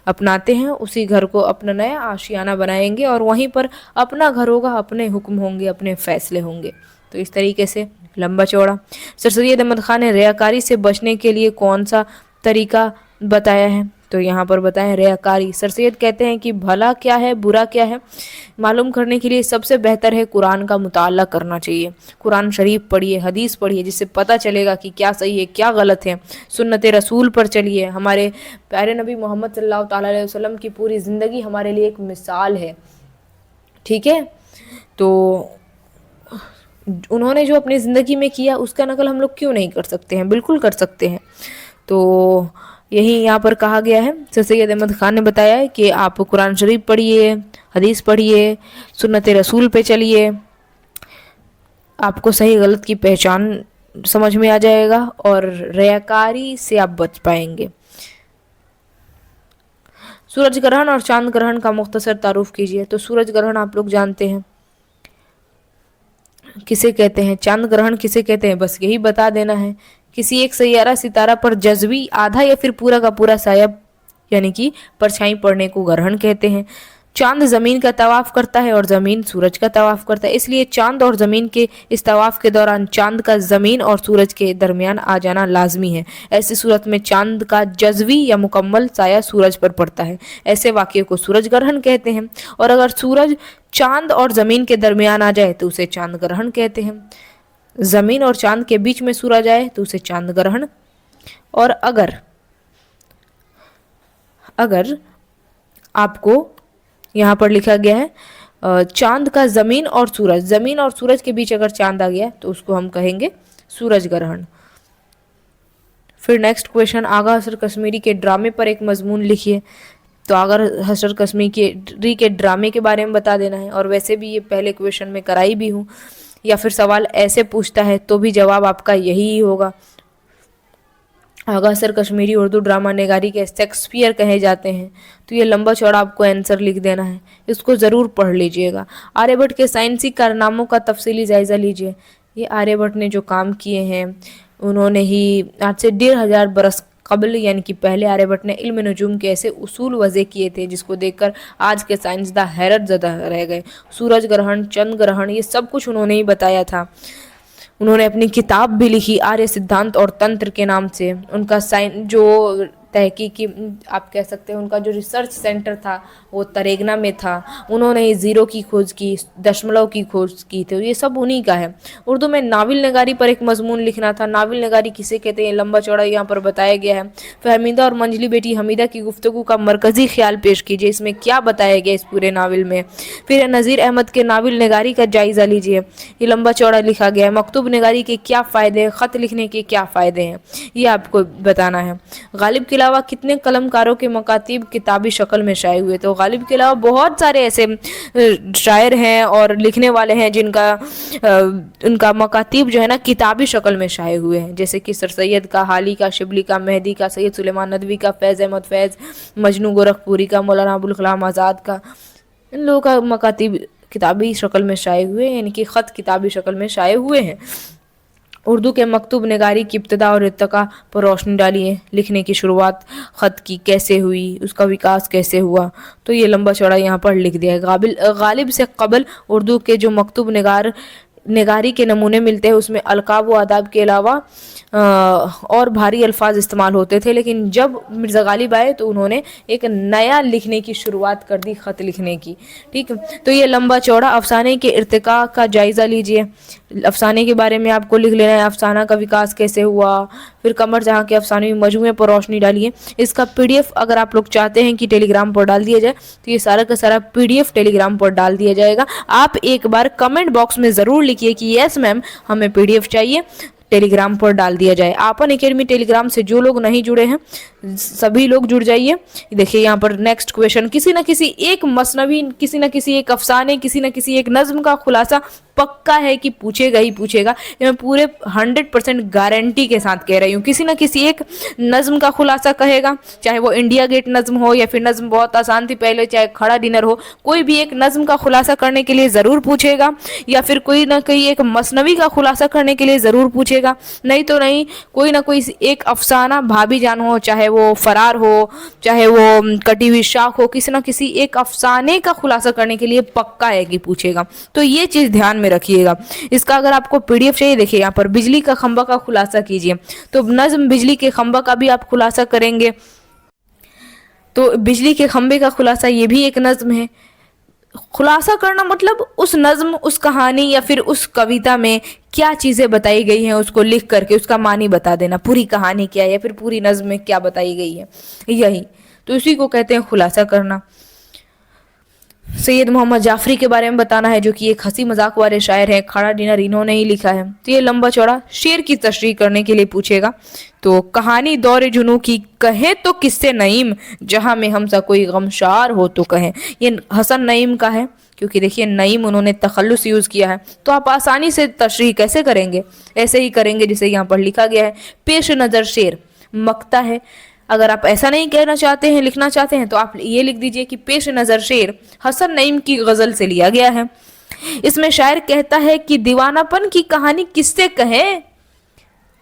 अपनाते हैं, उसी घर को अपना नया आशियाना बनाएंगे और वहीं पर अपना घर होगा, अपने हुक्म होंगे, अपने फैसले होंगे। तो इस तरीके से लंबा चौड़ा। सर सैयद अहमद खान ने रियाकारी से बचने के लिए कौन सा तरीका बताया है। तो यहाँ पर बताएं रियाकारी। सर सैयद कहते हैं कि भला क्या है बुरा क्या है मालूम करने के लिए सबसे बेहतर है कुरान का मुताला करना चाहिए। कुरान शरीफ पढ़िए, हदीस पढ़िए, जिससे पता चलेगा कि क्या सही है क्या गलत है। सुन्नत रसूल पर चलिए, हमारे प्यारे नबी मोहम्मद सल्लल्लाहु ताला अलैहि वसल्लम की पूरी ज़िंदगी हमारे लिए एक मिसाल है। ठीक है, तो उन्होंने जो अपनी ज़िंदगी में किया उसका नकल हम लोग क्यों नहीं कर सकते हैं, बिल्कुल कर सकते हैं। तो यही यहाँ पर कहा गया है। सर सैयद अहमद खान ने बताया है कि आप कुरान शरीफ पढ़िए, हदीस पढ़िए, सुन्नत रसूल पे चलिए, आपको सही गलत की पहचान समझ में आ जाएगा और रियाकारी से आप बच पाएंगे। सूरज ग्रहण और चांद ग्रहण का मुख्तसर तारुफ कीजिए। तो सूरज ग्रहण आप लोग जानते हैं किसे कहते हैं, चांद ग्रहण किसे कहते हैं, बस यही बता देना है। किसी एक सैयारा सितारा पर जज़वी आधा या फिर पूरा का पूरा साया यानी कि परछाई पड़ने को ग्रहण कहते हैं। चांद जमीन का तवाफ करता है और जमीन सूरज का तवाफ करता है, इसलिए चांद और जमीन के इस तवाफ के दौरान चांद का जमीन और सूरज के दरमियान आ जाना लाजमी है। ऐसी सूरत में चांद का जज़वी या मुकम्मल साया सूरज पर पड़ता है। ऐसे वाक़ये को सूरज ग्रहण कहते हैं। और अगर सूरज चांद और जमीन के दरमियान आ जाए तो उसे चांद ग्रहण कहते हैं। जमीन और चांद के बीच में सूरज आए तो उसे चांद ग्रहण। और अगर आपको यहाँ पर लिखा गया है चांद का जमीन और सूरज के बीच अगर चांद आ गया तो उसको हम कहेंगे सूरज ग्रहण। फिर नेक्स्ट क्वेश्चन, आगा हसर कश्मीरी के ड्रामे पर एक मजमून लिखिए। तो आगा हसर कश्मीरी के ड्रामे के बारे में बता देना है। और वैसे भी ये पहले क्वेश्चन में कराई भी हूँ, या फिर सवाल ऐसे पूछता है तो भी जवाब आपका यही होगा। आगा हसर कश्मीरी उर्दू ड्रामा निगारी के शेक्सपियर कहे जाते हैं। तो ये लंबा चौड़ा आपको आंसर लिख देना है, इसको ज़रूर पढ़ लीजिएगा। आर्यभट्ट के साइंसी कारनामों का तफसीली जायज़ा लीजिए। ये आर्यभट्ट ने जो काम किए हैं उन्होंने ही आज से 1500 बरस कबल यानी कि पहले आर्यभट्ट ने इल्म नजूम के ऐसे उसूल वज़े किए थे जिसको देखकर आज के साइंसदां हैरत ज़दा रह गए। सूरज ग्रहण, चंद्र ग्रहण, ये सब कुछ उन्होंने ही बताया था। उन्होंने अपनी किताब भी लिखी आर्य सिद्धांत और तंत्र के नाम से। उनका जो तहकीकी आप कह सकते हैं, उनका जो रिसर्च सेंटर था वो तरेगना में था। उन्होंने ही ज़ीरो की खोज की, दशमलव की खोज की थी, ये सब उन्हीं का है। उर्दू में नाविल नगारी पर एक मजमून लिखना था। नाविल नगारी किसे कहते हैं, लंबा चौड़ा यहाँ पर बताया गया है। फहमीदा और मंजली बेटी हमीदा की गुफ्तगू का मरकज़ी ख्याल पेश कीजिए, इसमें क्या बताया गया इस पूरे नाविल में। फिर नज़ीर अहमद के नाविल नगारी का जायज़ा लीजिए, ये लंबा चौड़ा लिखा गया है। मकतूब नगारी के क्या फ़ायदे हैं, ख़त लिखने के क्या फ़ायदे हैं, ये आपको बताना है। गालिब के अलावा कितने कलमकारों के मकातीब किताबी शक्ल में शाये हुए। तो गालिब के अलावा बहुत सारे ऐसे शायर हैं और लिखने वाले हैं जिनका उनका मकातीब जो है ना किताबी शक्ल में शाये हुए हैं, जैसे कि सर सैयद का, हाली का, शिबली का, मेहदी का, सैयद सुलेमान नदवी का, फैज़ अहमद फैज़, मजनू गोरखपुरी का, मौलाना अबुल कलाम आज़ाद का। इन लोगों का मकातीब किताबी शक्ल में शाये हुए यानी कि ख़त किताबी शक्ल में शाये हुए हैं। उर्दू के मकतूब नगारी की इब्तिदा और इर्तिका पर रोशनी डालिए। लिखने की शुरुआत ख़त की कैसे हुई, उसका विकास कैसे हुआ, तो ये लंबा चौड़ा यहाँ पर लिख दिया है। गालिब से कबल उर्दू के जो मकतूब नगारी के नमूने मिलते हैं उसमें अलकाब व आदाब के अलावा और भारी अल्फाज इस्तेमाल होते थे, लेकिन जब मिर्ज़ा गालिब आए तो उन्होंने एक नया लिखने की शुरुआत कर दी, ख़त लिखने की। ठीक है, तो ये लंबा चौड़ा। अफसाने के इर्तिका का जायज़ा लीजिए, अफसाने के बारे में आपको लिख लेना है, अफसाना का विकास कैसे हुआ। फिर कमर जहाँ के अफसानवी मजमूए पर रोशनी डालिए। इसका PDF अगर आप लोग चाहते हैं कि टेलीग्राम पर डाल दिया जाए तो ये सारा का सारा PDF टेलीग्राम पर डाल दिया जाएगा। आप एक बार कमेंट बॉक्स में ज़रूर लिखिए कि यस मैम हमें PDF चाहिए, टेलीग्राम पर डाल दिया जाए। आपन एकेडमी टेलीग्राम से जो लोग नहीं जुड़े हैं सभी लोग जुड़ जाइए। देखिए यहाँ पर नेक्स्ट क्वेश्चन, किसी न किसी एक मसनवी, किसी न किसी एक अफसाने, किसी न किसी एक नज्म का खुलासा पक्का है कि पूछेगा ही पूछेगा। ये मैं पूरे 100% गारंटी के साथ कह रही हूँ। किसी न किसी एक नज्म का खुलासा कहेगा, चाहे वो इंडिया गेट नज्म हो या फिर नज्म बहुत आसान थी पहले, चाहे खड़ा डिनर हो, कोई भी एक नज्म का खुलासा करने के लिए ज़रूर पूछेगा, या फिर कोई ना कोई एक मसनवी का खुलासा करने के लिए ज़रूर पूछेगा। नहीं तो नहीं, कोई ना कोई एक अफसाना भाभी जान हो, चाहे वो फरार हो, चाहे वो कटी हुई शाख हो, किसी ना किसी एक अफसाने का खुलासा करने के लिए पक्का है कि पूछेगा। तो ये चीज़ ध्यान में रखिएगा। इसका अगर आपको PDF चाहिए, देखिए यहाँ पर बिजली का खंबा का खुलासा कीजिए। तो नज्म बिजली के खंबा का भी आप खुलासा करेंगे। तो बिजली के खंबे का खुलासा ये भी एक नज्म है। खुलासा करना मतलब उस नज्म, उस कहानी या फिर उस कविता में क्या चीज़ें बताई गई हैं उसको लिख करके उसका मानी बता देना, पूरी कहानी क्या है या फिर पूरी नज्म में क्या बताई गई है, यही तो इसी को कहते हैं खुलासा करना। सैयद मोहम्मद जाफरी के बारे में बताना है, जो कि एक हंसी मजाक वाले शायर हैं। खाड़ा डिनर इन्होंने ही लिखा है। तो ये लंबा चौड़ा शेर की तशरीह करने के लिए पूछेगा। तो कहानी दौर जुनू की कहे तो किस्से नईम, जहां में हमसा कोई गमशार हो तो कहें। ये हसन नईम का है, क्योंकि देखिए नईम उन्होंने तखल्लुस यूज़ किया है। तो आप आसानी से तशरीह कैसे करेंगे, ऐसे ही करेंगे जिसे यहाँ पर लिखा गया है। पेश नज़र शेर मकता है। अगर आप ऐसा नहीं कहना चाहते हैं, लिखना चाहते हैं, तो आप ये लिख दीजिए कि पेश नज़र शेर हसन नईम की गज़ल से लिया गया है। इसमें शायर कहता है कि दीवानापन की कहानी किससे कहें।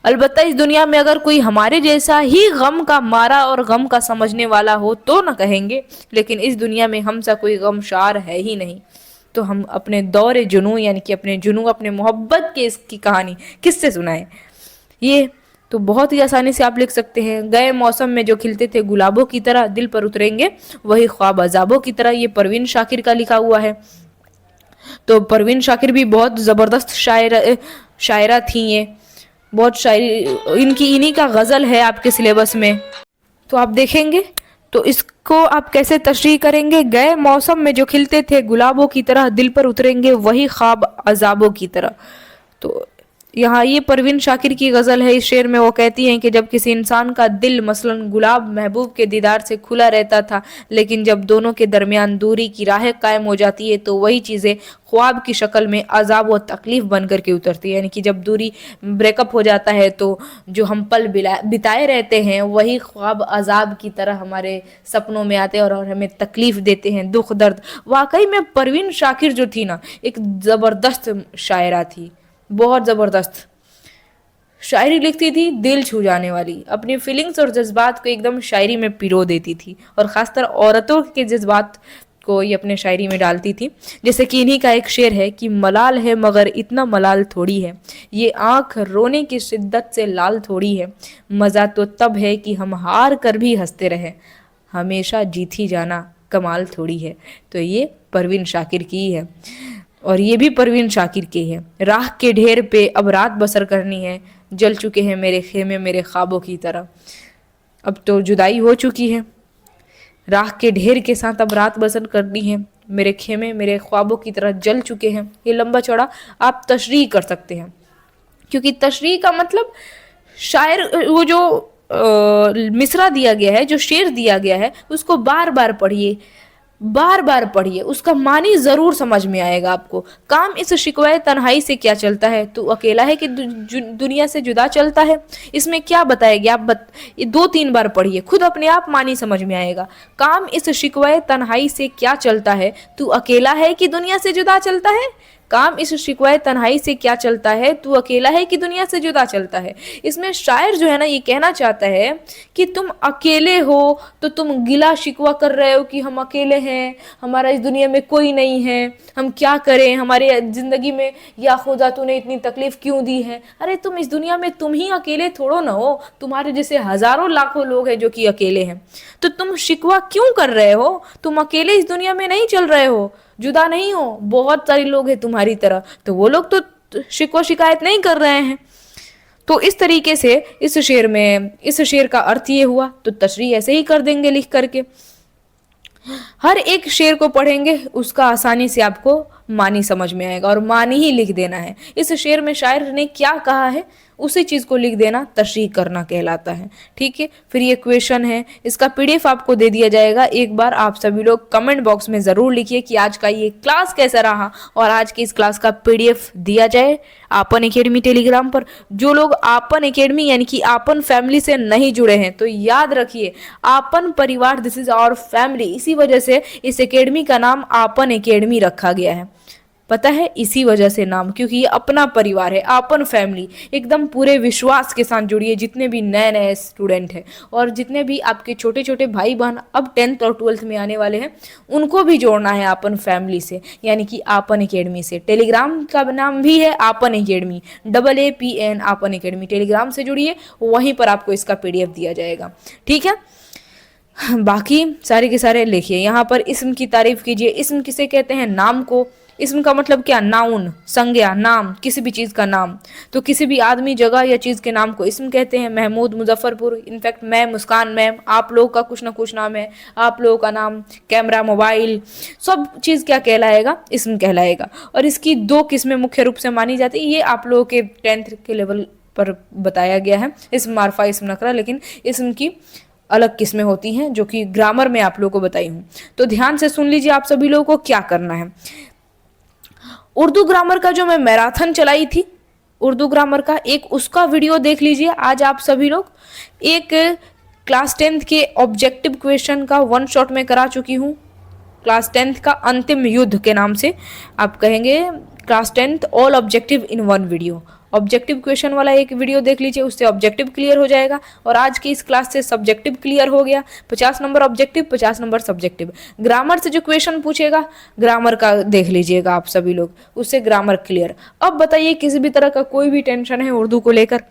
अलबत्ता इस दुनिया में अगर कोई हमारे जैसा ही गम का मारा और गम का समझने वाला हो तो न कहेंगे, लेकिन इस दुनिया में हमसा कोई गमशार है ही नहीं। तो हम अपने दौर जुनू यानी कि अपने जुनू, अपने मोहब्बत के इसकी कहानी किससे सुनाएं। ये तो बहुत ही आसानी से आप लिख सकते हैं। गए मौसम में जो खिलते थे गुलाबों की तरह, दिल पर उतरेंगे वही ख्वाब अजाबों की तरह। ये परवीन शाकिर का लिखा हुआ है। तो परवीन शाकिर भी बहुत ज़बरदस्त शायरा थी। ये बहुत शायरी इनकी, इन्हीं का गज़ल है आपके सिलेबस में। तो आप देखेंगे तो इसको आप कैसे तशरीह करेंगे। गए मौसम में जो खिलते थे गुलाबों की तरह, दिल पर उतरेंगे वही ख्वाब अजाबों की तरह। तो यहाँ ये परवीन शाकिर की गज़ल है। इस शेर में वो कहती हैं कि जब किसी इंसान का दिल मसलन गुलाब महबूब के दीदार से खुला रहता था, लेकिन जब दोनों के दरमियान दूरी की राहें कायम हो जाती है तो वही चीज़ें ख्वाब की शक्ल में अजाब व तकलीफ बन कर के उतरती है। यानी कि जब दूरी ब्रेकअप हो जाता है तो जो हम पल बिताए रहते हैं वही ख्वाब अजाब की तरह हमारे सपनों में आते हैं और हमें तकलीफ देते हैं, दुख दर्द। वाकई में परवीन शाकिर जो थी ना, एक ज़बरदस्त शायरा थी, बहुत ज़बरदस्त शायरी लिखती थी, दिल छू जाने वाली। अपनी फीलिंग्स और जज्बात को एकदम शायरी में पिरो देती थी, और ख़ासतर औरतों के जज्बात को ये अपने शायरी में डालती थी। जैसे कि इन्हीं का एक शेर है कि मलाल है मगर इतना मलाल थोड़ी है, ये आँख रोने की शिद्दत से लाल थोड़ी है, मज़ा तो तब है कि हम हार कर भी हंसते रहें, हमेशा जीत ही जाना कमाल थोड़ी है। तो ये परवीन शाकिर की है, और ये भी परवीन शाकिर की है। राह के ढेर पे अब रात बसर करनी है, जल चुके हैं मेरे खेमे मेरे ख्वाबों की तरह। अब तो जुदाई हो चुकी है, राह के ढेर के साथ अब रात बसर करनी है, मेरे खेमे मेरे ख्वाबों की तरह जल चुके हैं। ये लंबा चौड़ा आप तशरीह कर सकते हैं, क्योंकि तशरीह का मतलब शायर वो जो मिसरा दिया गया है, जो शेर दिया गया है, उसको बार बार पढ़िए, बार बार पढ़िए, उसका मानी ज़रूर समझ में आएगा आपको। काम इस शिकवे तन्हाई से क्या चलता है, तू अकेला है कि दुनिया से जुदा चलता है। इसमें क्या बताएगी आप ये 2-3 बार पढ़िए, खुद अपने आप मानी समझ में आएगा। काम इस शिकवे तन्हाई से क्या चलता है, तू अकेला है कि दुनिया से जुदा चलता है। काम इस शिकवे तन्हाई से क्या चलता है, तू अकेला है कि दुनिया से जुदा चलता है। इसमें शायर जो है ना, ये कहना चाहता है कि तुम अकेले हो तो तुम गिला शिकवा कर रहे हो कि हम अकेले हैं, हमारा इस दुनिया में कोई नहीं है, हम क्या करें, हमारे ज़िंदगी में या खुदा तूने इतनी तकलीफ़ क्यों दी है। अरे तुम इस दुनिया में तुम ही अकेले थोड़ो ना हो, तुम्हारे जैसे हज़ारों लाखों लोग हैं जो कि अकेले हैं। तो तुम शिकवा क्यों कर रहे हो, तुम अकेले इस दुनिया में नहीं चल रहे हो, जुदा नहीं हो, बहुत सारे लोग हैं तुम्हारी तरह, तो वो लोग तो शिकवा शिकायत नहीं कर रहे हैं। तो इस तरीके से इस शेर का अर्थ ये हुआ। तो तशरीह ऐसे ही कर देंगे लिख करके। हर एक शेर को पढ़ेंगे, उसका आसानी से आपको मानी समझ में आएगा, और मानी ही लिख देना है। इस शेर में शायर ने क्या कहा है उसी चीज़ को लिख देना तशरीह करना कहलाता है। ठीक है, फिर ये क्वेश्चन है, इसका पीडीएफ आपको दे दिया जाएगा। एक बार आप सभी लोग कमेंट बॉक्स में ज़रूर लिखिए कि आज का ये क्लास कैसा रहा, और आज की इस क्लास का पीडीएफ दिया जाए आपन एकेडमी टेलीग्राम पर। जो लोग आपन एकेडमी यानी कि आपन फैमिली से नहीं जुड़े हैं, तो याद रखिए आपन परिवार, दिस इज आवर फैमिली। इसी वजह से इस एकेडमी का नाम आपन एकेडमी रखा गया है। पता है, इसी वजह से नाम, क्योंकि ये अपना परिवार है, आपन फैमिली। एकदम पूरे विश्वास के साथ जुड़िए, जितने भी नए नए स्टूडेंट हैं और जितने भी आपके छोटे छोटे भाई बहन अब 10th और 12th में आने वाले हैं, उनको भी जोड़ना है आपन फैमिली से, यानी कि आपन एकेडमी से। टेलीग्राम का नाम भी है आपन एकेडमी, AAPN आपन एकेडमी। टेलीग्राम से जुड़िए, वहीं पर आपको इसका PDF दिया जाएगा। ठीक है, बाकी सारे के सारे लिखिए। यहाँ पर इस्म की तारीफ कीजिए। इस्म किसे कहते हैं, नाम को। इसम का मतलब क्या, नाउन, संज्ञा, नाम, किसी भी चीज का नाम। तो किसी भी आदमी, जगह या चीज के नाम को इसम कहते हैं। महमूद, मुजफ्फरपुर, इनफैक्ट मैं, मुस्कान मैम, आप लोगों का कुछ ना कुछ नाम है, आप लोगों का नाम, कैमरा, मोबाइल, सब चीज क्या कहलाएगा, इसम कहलाएगा। और इसकी दो किस्में मुख्य रूप से मानी जाती है, ये आप लोगों के 10th के लेवल पर बताया गया है, इसम मारफा, इसम नकरा। लेकिन इसम की अलग किस्में होती हैं जो कि ग्रामर में आप लोगों को बताई हूं। तो ध्यान से सुन लीजिए आप सभी लोगों को क्या करना है। उर्दू ग्रामर का जो मैं मैराथन चलाई थी, उर्दू ग्रामर का एक उसका वीडियो देख लीजिए आज आप सभी लोग। एक क्लास 10th के ऑब्जेक्टिव क्वेश्चन का 1 शॉट में करा चुकी हूँ, क्लास 10th का अंतिम युद्ध के नाम से आप कहेंगे, क्लास 10th ऑल ऑब्जेक्टिव इन 1 वीडियो। ऑब्जेक्टिव क्वेश्चन वाला एक वीडियो देख लीजिए, उससे ऑब्जेक्टिव क्लियर हो जाएगा। और आज की इस क्लास से सब्जेक्टिव क्लियर हो गया। 50 number objective, 50 number subjective. Grammar से जो क्वेश्चन पूछेगा, ग्रामर का देख लीजिएगा आप सभी लोग, उससे ग्रामर क्लियर। अब बताइए, किसी भी तरह का कोई भी टेंशन है उर्दू को लेकर,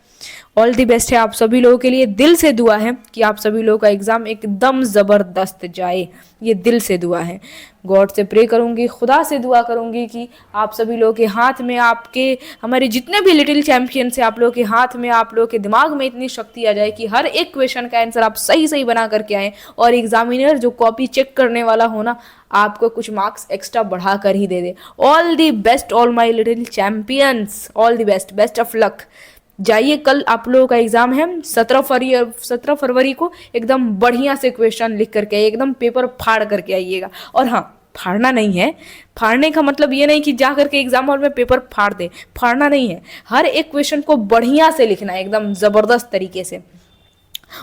ऑल दी बेस्ट है आप सभी लोगों के लिए। दिल से दुआ है कि आप सभी लोगों का एग्जाम एकदम जबरदस्त जाए, ये दिल से दुआ है। गॉड से प्रे करूंगी, खुदा से दुआ करूंगी कि आप सभी लोगों के हाथ में, आपके, हमारे जितने भी लिटिल चैंपियंस है, आप लोगों के हाथ में, आप लोगों के दिमाग में इतनी शक्ति आ जाए कि हर एक क्वेश्चन का आंसर आप सही सही बना करके आए। और एग्जामिनर जो कॉपी चेक करने वाला हो ना, आपको कुछ मार्क्स एक्स्ट्रा बढ़ा कर ही दे दे। All the best all my little champions, all the best, best of luck. जाइए, कल आप लोगों का एग्जाम है 17 फरवरी को। एकदम बढ़िया से क्वेश्चन लिख करके आइए, एकदम पेपर फाड़ करके आइएगा। और हाँ, फाड़ना नहीं है, फाड़ने का मतलब ये नहीं कि जा करके एग्जाम हॉल में पेपर फाड़ दे, फाड़ना नहीं है। हर एक क्वेश्चन को बढ़िया से लिखना है, एकदम जबरदस्त तरीके से।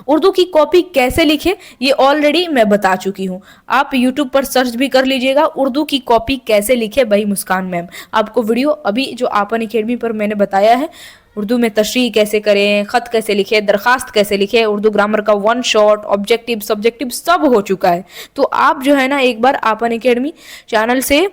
उर्दू की कॉपी कैसे लिखे ये ऑलरेडी मैं बता चुकी हूँ, आप YouTube पर सर्च भी कर लीजिएगा, उर्दू की कॉपी कैसे लिखे भाई मुस्कान मैम। आपको वीडियो अभी जो आपन अकेडमी पर मैंने बताया है, उर्दू में तशरीह कैसे करें, खत कैसे लिखे, दरखास्त कैसे लिखे, उर्दू ग्रामर का 1 शॉट, ऑब्जेक्टिव, सब्जेक्टिव सब हो चुका है। तो आप जो है ना, एक बार आपन अकेडमी चैनल से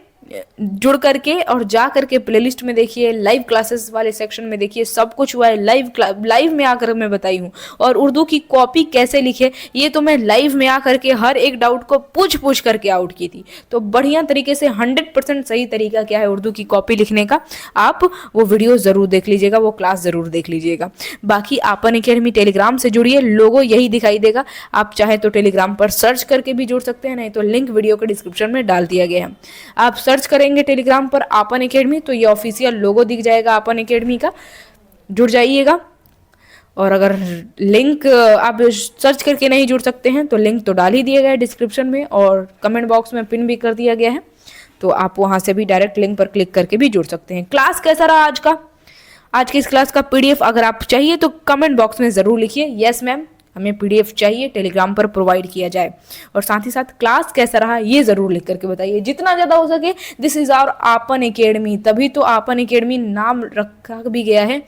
जुड़ करके और जा करके प्लेलिस्ट में देखिए, लाइव क्लासेस वाले सेक्शन में देखिए, सब कुछ हुआ है, लाइव में आकर मैं बताई हूँ। और उर्दू की कॉपी कैसे लिखे ये तो मैं लाइव में आकर के हर एक डाउट को पूछ करके आउट की थी। तो बढ़िया तरीके से 100% सही तरीका क्या है उर्दू की कॉपी लिखने का, आप वो वीडियो जरूर देख लीजिएगा, वो क्लास जरूर देख लीजिएगा। बाकी आपन अकेडमी टेलीग्राम से जुड़िए, लोगो यही दिखाई देगा। आप चाहे तो टेलीग्राम पर सर्च करके भी जुड़ सकते हैं, नहीं तो लिंक वीडियो के डिस्क्रिप्शन में डाल दिया गया है। आप सर्च करेंगे टेलीग्राम पर आपन अकेडमी तो ये ऑफिशियल लोगो दिख जाएगा आपन अकेडमी का, जुड़ जाइएगा। और अगर लिंक आप सर्च करके नहीं जुड़ सकते हैं तो लिंक तो डाल ही दिया गया है डिस्क्रिप्शन में, और कमेंट बॉक्स में पिन भी कर दिया गया है, तो आप वहां से भी डायरेक्ट लिंक पर क्लिक करके भी जुड़ सकते हैं। क्लास कैसा रहा आज का? आज की इस क्लास का PDF अगर आप चाहिए तो कमेंट बॉक्स में जरूर लिखिए, यस मैम हमें PDF चाहिए, टेलीग्राम पर प्रोवाइड किया जाए। और साथ ही साथ क्लास कैसा रहा ये जरूर लिख करके बताइए, जितना ज्यादा हो सके। दिस इज आवर आपन अकेडमी, तभी तो आपन अकेडमी नाम रखा भी गया है।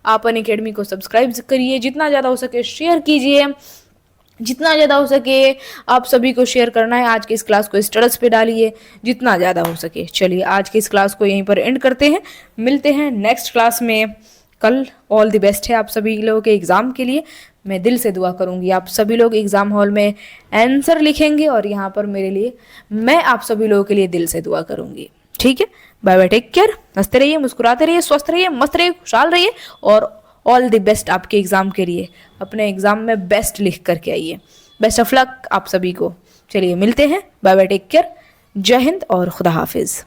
आपन अकेडमी को सब्सक्राइब करिए, जितना ज्यादा हो सके शेयर कीजिए, जितना ज़्यादा हो सके आप सभी को शेयर करना है। आज की इस क्लास को स्टेटस पे डालिए जितना ज़्यादा हो सके। चलिए आज की इस क्लास को यहीं पर एंड करते हैं, मिलते हैं नेक्स्ट क्लास में कल। ऑल द बेस्ट है आप सभी लोगों के एग्ज़ाम के लिए। मैं दिल से दुआ करूंगी आप सभी लोग एग्ज़ाम हॉल में आंसर लिखेंगे, और यहाँ पर मेरे लिए, मैं आप सभी लोगों के लिए दिल से दुआ करूंगी। ठीक है, बाय बाय, टेक केयर, हंसते रहिए, मुस्कुराते रहिए, स्वस्थ रहिए, मस्त रहिए, खुशहाल रहिए, और ऑल द बेस्ट आपके एग्ज़ाम के लिए। अपने एग्ज़ाम में बेस्ट लिख करके आइए। बेस्ट ऑफ लक आप सभी को। चलिए मिलते हैं, बाय बाय, टेक केयर, जय हिंद और खुदा हाफिज़।